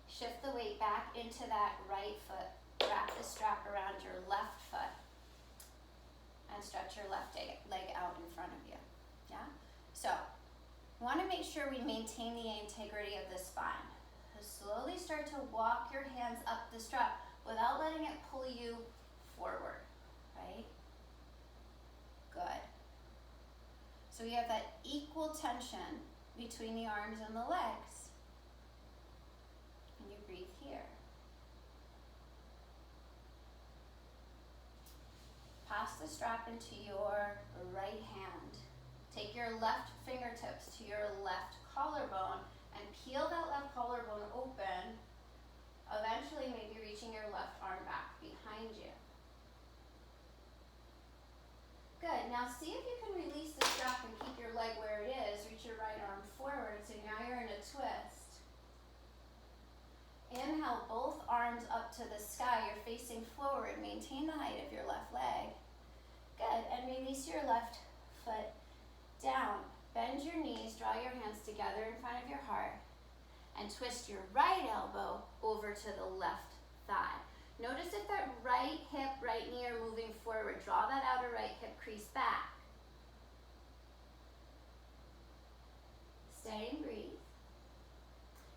Shift the weight back into that right foot. Wrap the strap around your left foot and stretch your left leg out in front of you. Yeah? So, we want to make sure we maintain the integrity of the spine. So slowly start to walk your hands up the strap without letting it pull you forward, right? Good. So we have that equal tension between the arms and the legs. And you breathe here. Pass the strap into your right hand. Take your left fingertips to your left collarbone and peel that left collarbone open, eventually maybe reaching your left arm back behind you. Good, now see if you can release the strap and keep your leg where it is. Reach your right arm forward, so now you're in a twist. Inhale, both arms up to the sky. You're facing forward. Maintain the height of your left leg. Good, and release your left foot down. Bend your knees, draw your hands together in front of your heart, and twist your right elbow over to the left thigh. Notice if that right hip, right knee are moving forward. Draw that outer right hip crease back. Stay and breathe.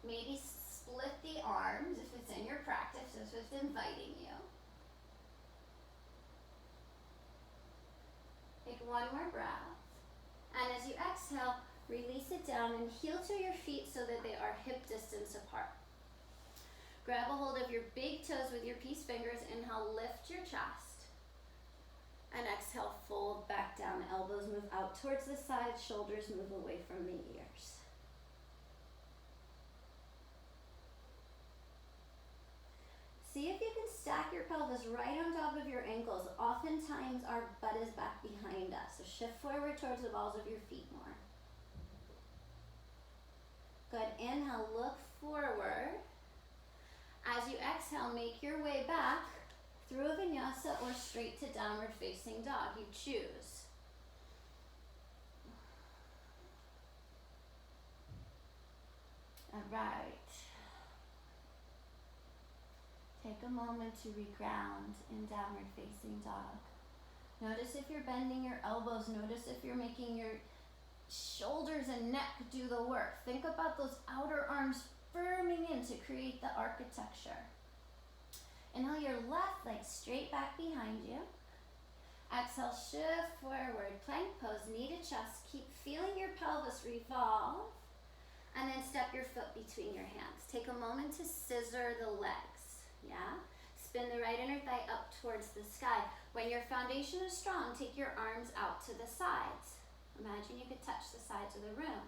Maybe split the arms if it's in your practice, if it's inviting you. Take one more breath. And as you exhale, release it down and heel to your feet so that they are hip distance apart. Grab a hold of your big toes with your peace fingers. Inhale, lift your chest. And exhale, fold back down. Elbows move out towards the sides, shoulders move away from the ears. See if you can stack your pelvis right on top of your ankles. Oftentimes our butt is back behind us, so shift forward towards the balls of your feet more. Good, inhale, look forward. As you exhale, make your way back through a vinyasa or straight to downward facing dog. You choose. All right. Take a moment to reground in downward facing dog. Notice if you're bending your elbows. Notice if you're making your shoulders and neck do the work. Think about those outer arms firming in to create the architecture. Inhale your left leg straight back behind you. Exhale, shift forward, plank pose, knee to chest. Keep feeling your pelvis revolve. And then step your foot between your hands. Take a moment to scissor the legs, yeah? Spin the right inner thigh up towards the sky. When your foundation is strong, take your arms out to the sides. Imagine you could touch the sides of the room.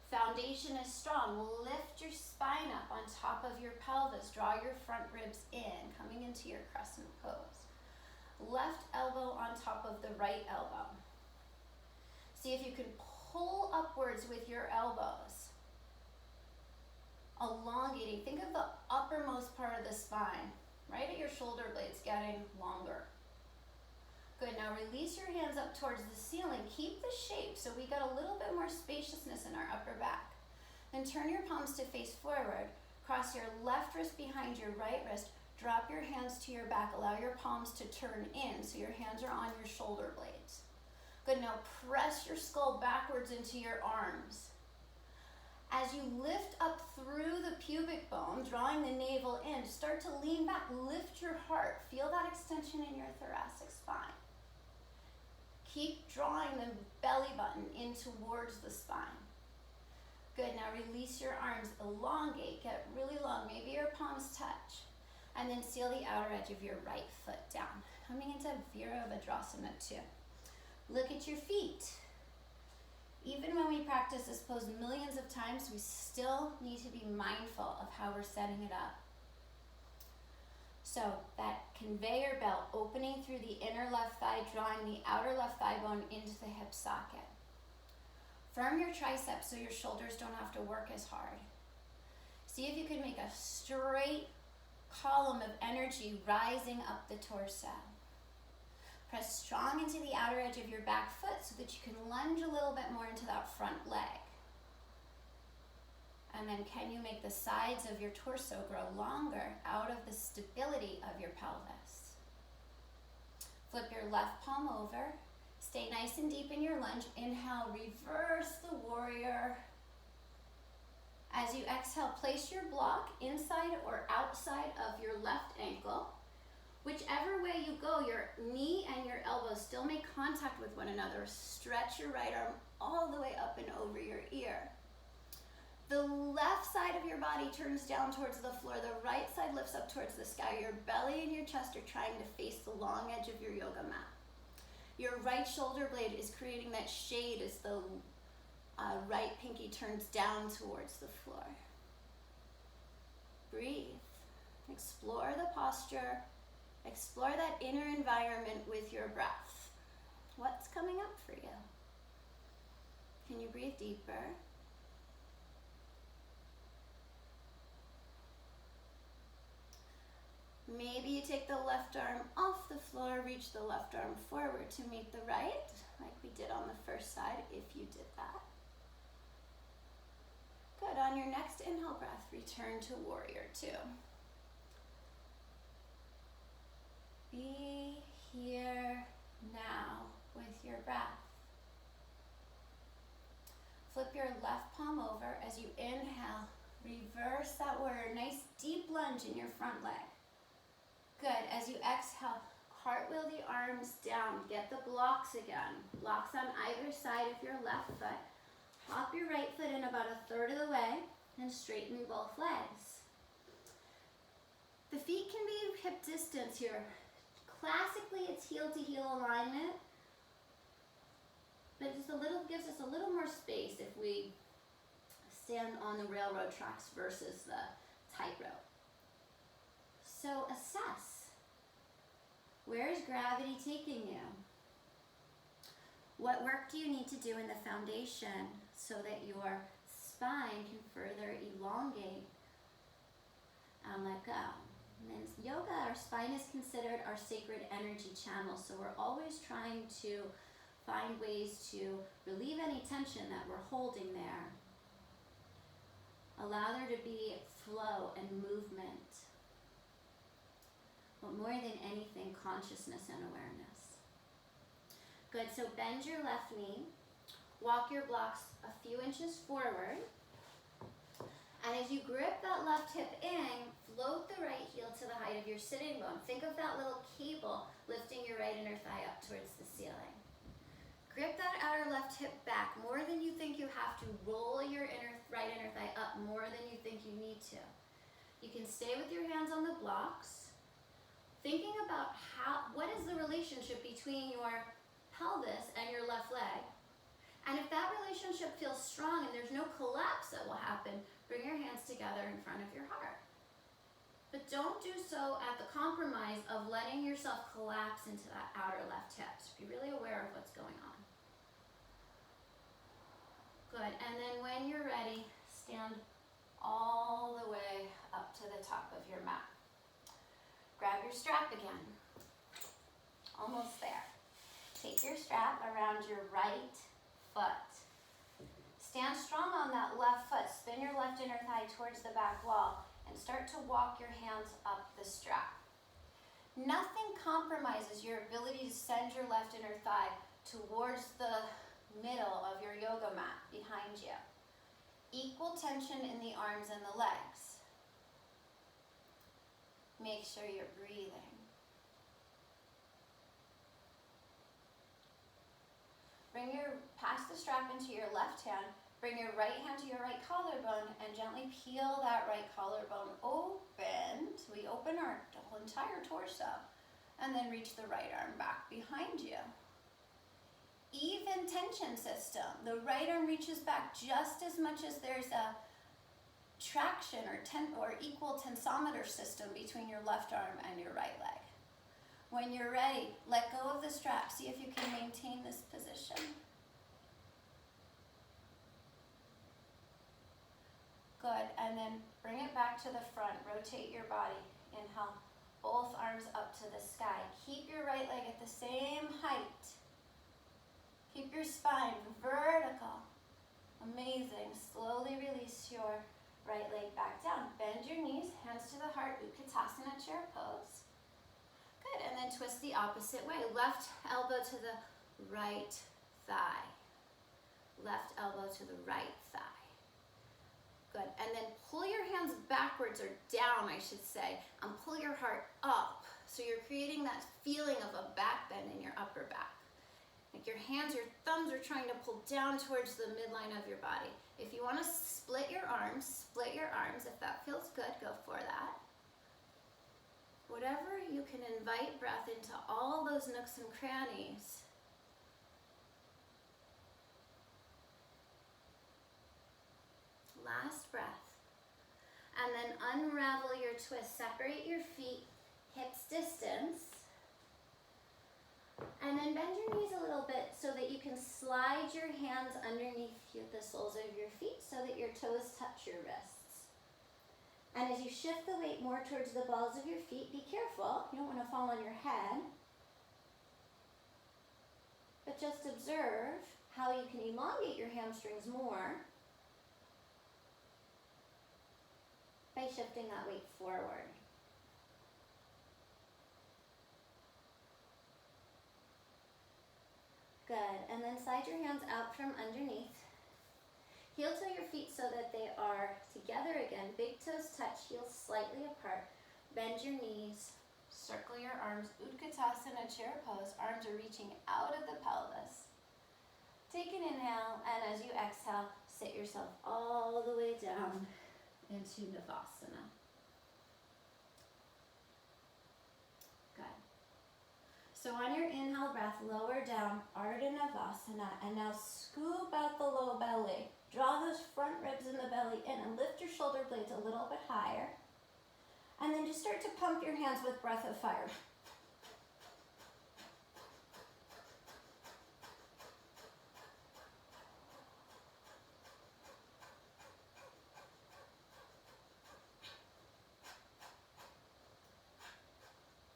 Foundation is strong. Lift your spine up on top of your pelvis. Draw your front ribs in, coming into your crescent pose. Left elbow on top of the right elbow. See if you can pull upwards with your elbows. Elongating. Think of the uppermost part of the spine, right at your shoulder blades, getting longer. Good, now release your hands up towards the ceiling. Keep the shape so we got a little bit more spaciousness in our upper back. Then turn your palms to face forward. Cross your left wrist behind your right wrist. Drop your hands to your back. Allow your palms to turn in so your hands are on your shoulder blades. Good, now press your skull backwards into your arms. As you lift up through the pubic bone, drawing the navel in, start to lean back, lift your heart. Feel that extension in your thoracic spine. Keep drawing the belly button in towards the spine. Good, now release your arms, elongate, get really long, maybe your palms touch. And then seal the outer edge of your right foot down. Coming into Virabhadrasana 2. Look at your feet. Even when we practice this pose millions of times, we still need to be mindful of how we're setting it up. So that conveyor belt opening through the inner left thigh, drawing the outer left thigh bone into the hip socket. Firm your triceps so your shoulders don't have to work as hard. See if you can make a straight column of energy rising up the torso. Press strong into the outer edge of your back foot so that you can lunge a little bit more into that front leg. And then can you make the sides of your torso grow longer out of the stability of your pelvis? Flip your left palm over. Stay nice and deep in your lunge. Inhale, reverse the warrior. As you exhale, place your block inside or outside of your left ankle. Whichever way you go, your knee and your elbow still make contact with one another. Stretch your right arm all the way up and over your ear. The left side of your body turns down towards the floor. The right side lifts up towards the sky. Your belly and your chest are trying to face the long edge of your yoga mat. Your right shoulder blade is creating that shade as the right pinky turns down towards the floor. Breathe. Explore the posture. Explore that inner environment with your breath. What's coming up for you? Can you breathe deeper? Maybe you take the left arm off the floor, reach the left arm forward to meet the right, like we did on the first side, if you did that. Good, on your next inhale breath, return to warrior 2. Be here now with your breath. Flip your left palm over as you inhale. Reverse that warrior. Nice deep lunge in your front leg. Good. As you exhale, cartwheel the arms down. Get the blocks again. Blocks on either side of your left foot. Hop your right foot in about a third of the way and straighten both legs. The feet can be hip distance here. Classically, it's heel to heel alignment, but just gives us a little more space if we stand on the railroad tracks versus the tightrope. So assess. Where is gravity taking you? What work do you need to do in the foundation so that your spine can further elongate and let go? And in yoga, our spine is considered our sacred energy channel, so we're always trying to find ways to relieve any tension that we're holding there. Allow there to be flow and movement, but more than anything, consciousness and awareness. Good, so bend your left knee, walk your blocks a few inches forward, and as you grip that left hip in, float the right heel to the height of your sitting bone. Think of that little cable lifting your right inner thigh up towards the ceiling. Grip that outer left hip back more than you think you have to. Roll your right inner thigh up more than you think you need to. You can stay with your hands on the blocks, thinking about what is the relationship between your pelvis and your left leg. And if that relationship feels strong and there's no collapse that will happen, bring your hands together in front of your heart. But don't do so at the compromise of letting yourself collapse into that outer left hip. So be really aware of what's going on. Good, and then when you're ready, stand all the way up to the top of your mat. Grab your strap again. Almost there. Take your strap around your right foot. Stand strong on that left foot. Spin your left inner thigh towards the back wall and start to walk your hands up the strap. Nothing compromises your ability to send your left inner thigh towards the middle of your yoga mat behind you. Equal tension in the arms and the legs. Make sure you're breathing. Pass the strap into your left hand, bring your right hand to your right collarbone and gently peel that right collarbone open. So we open our whole entire torso and then reach the right arm back behind you. Even tension system. The right arm reaches back just as much as there's a traction or equal tensometer system between your left arm and your right leg. When you're ready, let go of the strap. See if you can maintain this position. Good, and then bring it back to the front. Rotate your body. Inhale, both arms up to the sky. Keep your right leg at the same height. Keep your spine vertical. Amazing. Slowly release your right leg back down. Bend your knees, hands to the heart, Utkatasana chair pose. Good, and then twist the opposite way. Left elbow to the right thigh. Left elbow to the right thigh. Good, and then pull your hands backwards or down, I should say, and pull your heart up. So you're creating that feeling of a back bend in your upper back. Like your hands, your thumbs are trying to pull down towards the midline of your body. If you want to split your arms. If that feels good, go for that. Whatever you can invite breath into all those nooks and crannies. Last breath. And then unravel your twist. Separate your feet, hips distance. And then bend your knees a little bit so that you can slide your hands underneath the soles of your feet so that your toes touch your wrists. And as you shift the weight more towards the balls of your feet, be careful. You don't want to fall on your head. But just observe how you can elongate your hamstrings more by shifting that weight forward. Good, and then slide your hands out from underneath. Heel toe your feet so that they are together again. Big toes touch, heels slightly apart. Bend your knees, circle your arms, Utkatasana chair pose. Arms are reaching out of the pelvis. Take an inhale, and as you exhale, sit yourself all the way down into Navasana. So on your inhale breath, lower down, Ardha Navasana, and now scoop out the low belly. Draw those front ribs in the belly in and lift your shoulder blades a little bit higher. And then just start to pump your hands with breath of fire.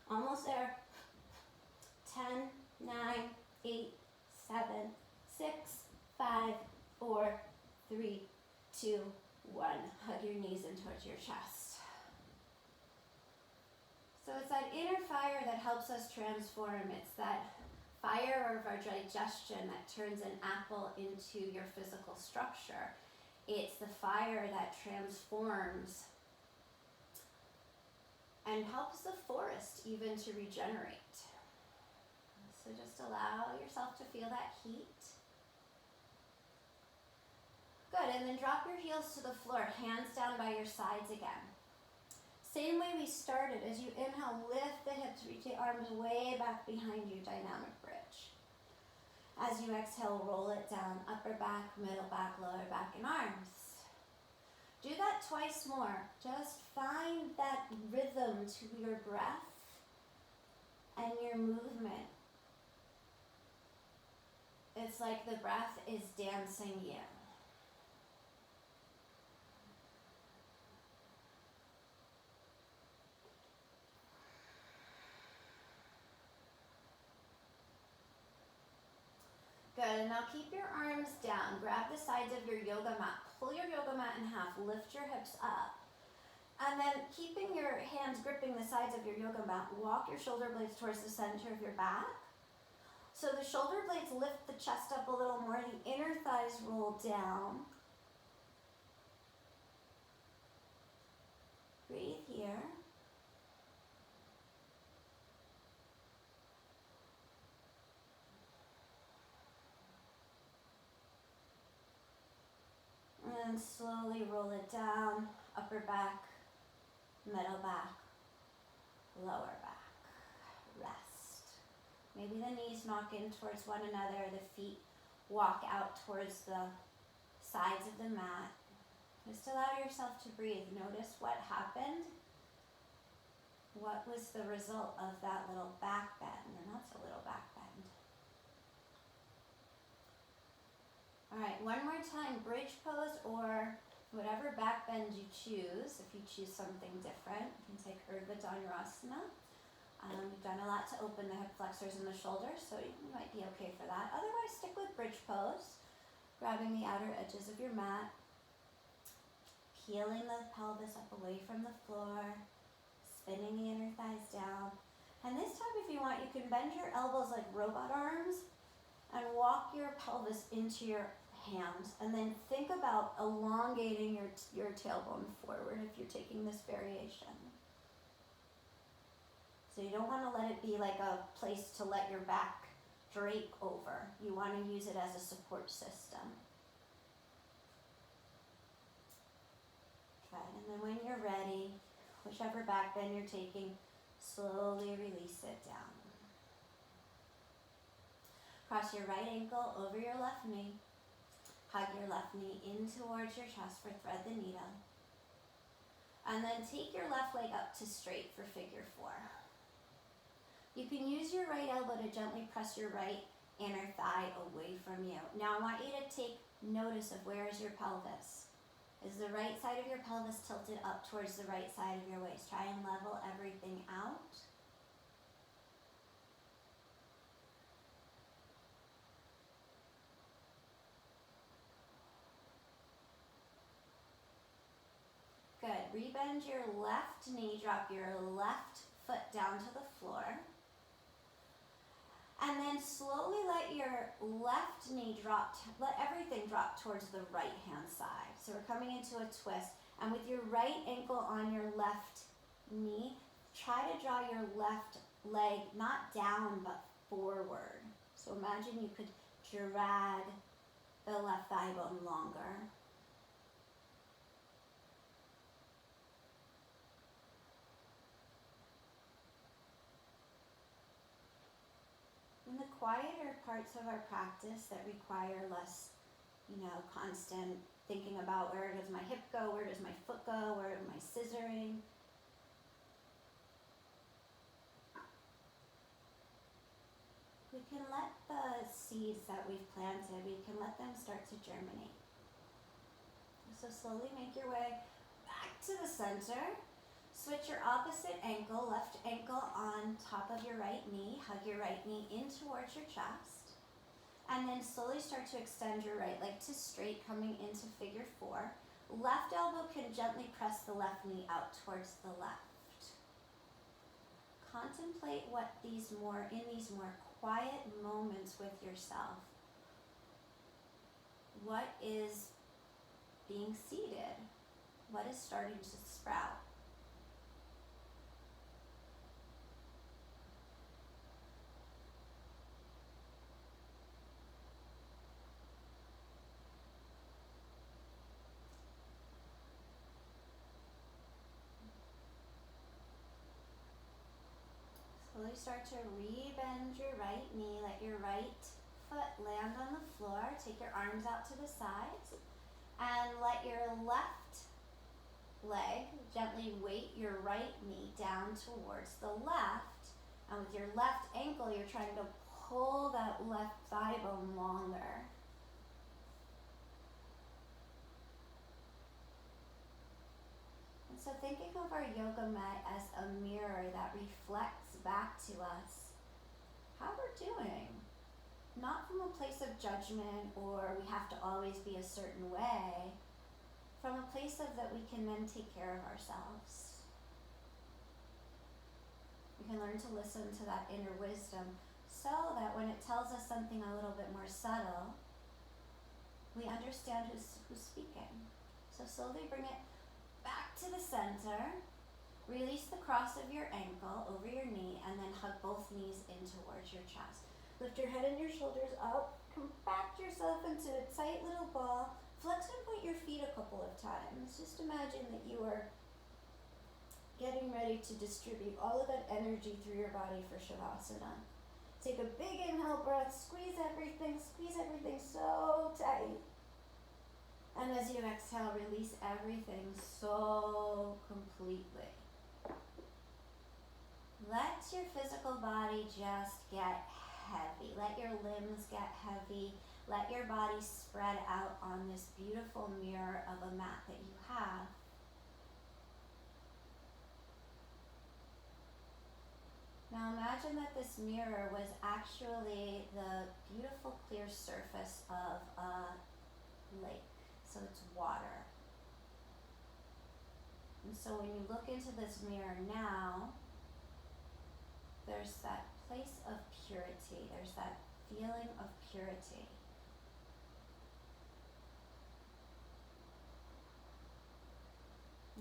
Almost there. 10, 9, 8, 7, 6, 5, 4, 3, 2, 1. Hug your knees in towards your chest. So it's that inner fire that helps us transform. It's that fire of our digestion that turns an apple into your physical structure. It's the fire that transforms and helps the forest even to regenerate. So just allow yourself to feel that heat. Good, and then drop your heels to the floor, hands down by your sides again. Same way we started. As you inhale, lift the hips, reach the arms way back behind you, dynamic bridge. As you exhale, roll it down, upper back, middle back, lower back, and arms. Do that twice more. Just find that rhythm to your breath and your movement. It's like the breath is dancing you. Good, and now keep your arms down. Grab the sides of your yoga mat. Pull your yoga mat in half. Lift your hips up. And then keeping your hands gripping the sides of your yoga mat, walk your shoulder blades towards the center of your back. So the shoulder blades lift the chest up a little more. The inner thighs roll down. Breathe here. And then slowly roll it down, upper back, middle back, lower back. Rest. Maybe the knees knock in towards one another, the feet walk out towards the sides of the mat. Just allow yourself to breathe. Notice what happened. What was the result of that little back bend? And that's a little back bend. All right, one more time, bridge pose or whatever back bend you choose. If you choose something different, you can take Urdhva Dhanurasana. We've done a lot to open the hip flexors and the shoulders, so you might be okay for that. Otherwise, stick with bridge pose, grabbing the outer edges of your mat, peeling the pelvis up away from the floor, spinning the inner thighs down. And this time, if you want, you can bend your elbows like robot arms and walk your pelvis into your hands, and then think about elongating your tailbone forward if you're taking this variation. So you don't want to let it be like a place to let your back drape over. You want to use it as a support system. Okay, and then when you're ready, whichever back bend you're taking, slowly release it down. Cross your right ankle over your left knee. Hug your left knee in towards your chest for thread the needle. And then take your left leg up to straight for figure 4. You can use your right elbow to gently press your right inner thigh away from you. Now I want you to take notice of where is your pelvis. Is the right side of your pelvis tilted up towards the right side of your waist? Try and level everything out. Good. Rebend your left knee, drop your left foot down to the floor. And then slowly let your left knee drop, let everything drop towards the right hand side. So we're coming into a twist. And with your right ankle on your left knee, try to draw your left leg not down but forward. So imagine you could drag the left thigh bone longer. quieter parts of our practice that require less, constant thinking about where does my hip go, where does my foot go, where am I scissoring. We can let the seeds that we've planted, we can let them start to germinate. So slowly make your way back to the center. Switch your opposite ankle, left ankle on top of your right knee. Hug your right knee in towards your chest. And then slowly start to extend your right leg to straight, coming into figure 4. Left elbow can gently press the left knee out towards the left. Contemplate in these more quiet moments with yourself. What is being seeded? What is starting to sprout? Slowly start to re-bend your right knee. Let your right foot land on the floor. Take your arms out to the sides. And let your left leg gently weight your right knee down towards the left. And with your left ankle, you're trying to pull that left thigh bone longer. And so thinking of our yoga mat as a mirror that reflects back to us how we're doing. Not from a place of judgment or we have to always be a certain way. From a place of that we can then take care of ourselves. We can learn to listen to that inner wisdom so that when it tells us something a little bit more subtle, we understand who's speaking. So slowly bring it back to the center. Release the cross of your ankle over your knee and then hug both knees in towards your chest. Lift your head and your shoulders up. Compact yourself into a tight little ball. Flex and point your feet a couple of times. Just imagine that you are getting ready to distribute all of that energy through your body for Shavasana. Take a big inhale breath, squeeze everything so tight. And as you exhale, release everything so completely. Let your physical body just get heavy. Let your limbs get heavy. Let your body spread out on this beautiful mirror of a mat that you have. Now imagine that this mirror was actually the beautiful clear surface of a lake. So it's water. And so when you look into this mirror now, there's that place of purity. There's that feeling of purity.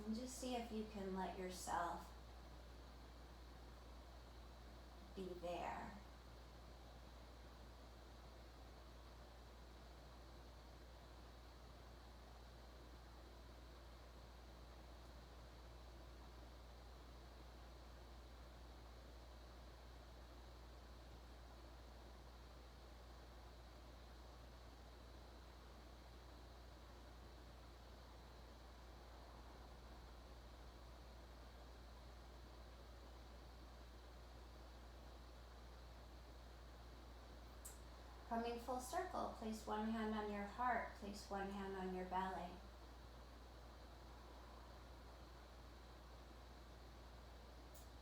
And just see if you can let yourself be there. Coming full circle, place one hand on your heart, place one hand on your belly.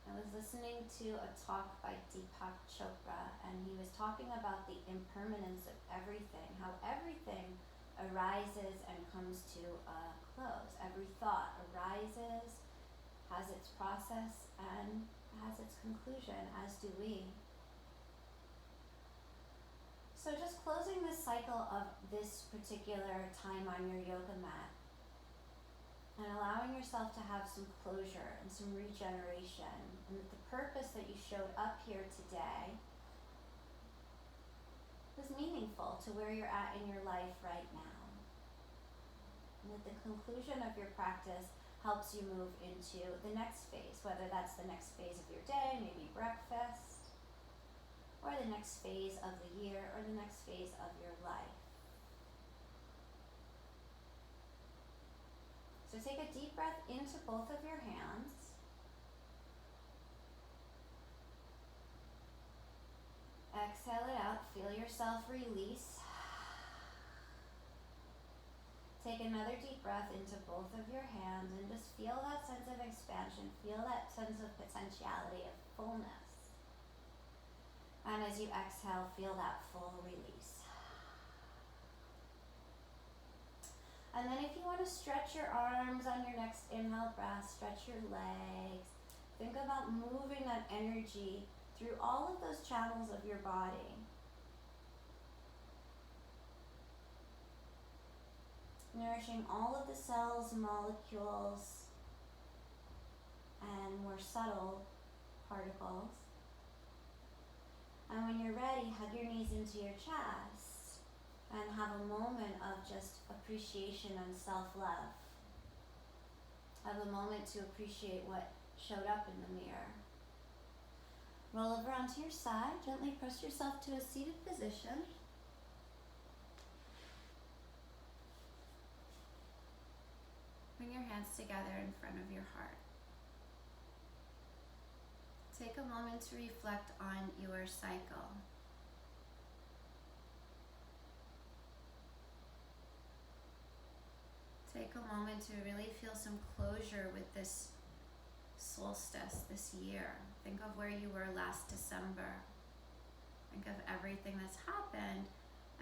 I was listening to a talk by Deepak Chopra, and he was talking about the impermanence of everything, how everything arises and comes to a close. Every thought arises, has its process, and has its conclusion, as do we. So just closing this cycle of this particular time on your yoga mat and allowing yourself to have some closure and some regeneration, and that the purpose that you showed up here today was meaningful to where you're at in your life right now. And that the conclusion of your practice helps you move into the next phase, whether that's the next phase of your day, maybe breakfast, or the next phase of the year or the next phase of your life. So take a deep breath into both of your hands. Exhale it out. Feel yourself release. Take another deep breath into both of your hands and just feel that sense of expansion. Feel that sense of potentiality, of fullness. And as you exhale, feel that full release. And then if you want to stretch your arms on your next inhale breath, stretch your legs. Think about moving that energy through all of those channels of your body. Nourishing all of the cells, molecules, and more subtle particles. And when you're ready, hug your knees into your chest and have a moment of just appreciation and self-love. Have a moment to appreciate what showed up in the mirror. Roll over onto your side, gently press yourself to a seated position. Bring your hands together in front of your heart. Take a moment to reflect on your cycle. Take a moment to really feel some closure with this solstice, this year. Think of where you were last December. Think of everything that's happened,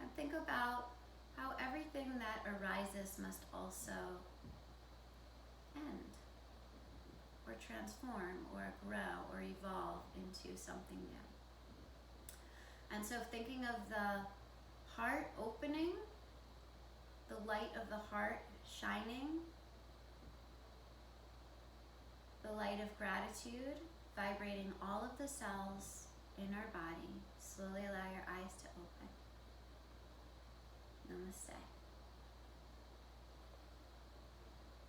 and think about how everything that arises must also end, or transform, or grow, or evolve into something new. And so thinking of the heart opening, the light of the heart shining, the light of gratitude vibrating all of the cells in our body. Slowly allow your eyes to open. Namaste.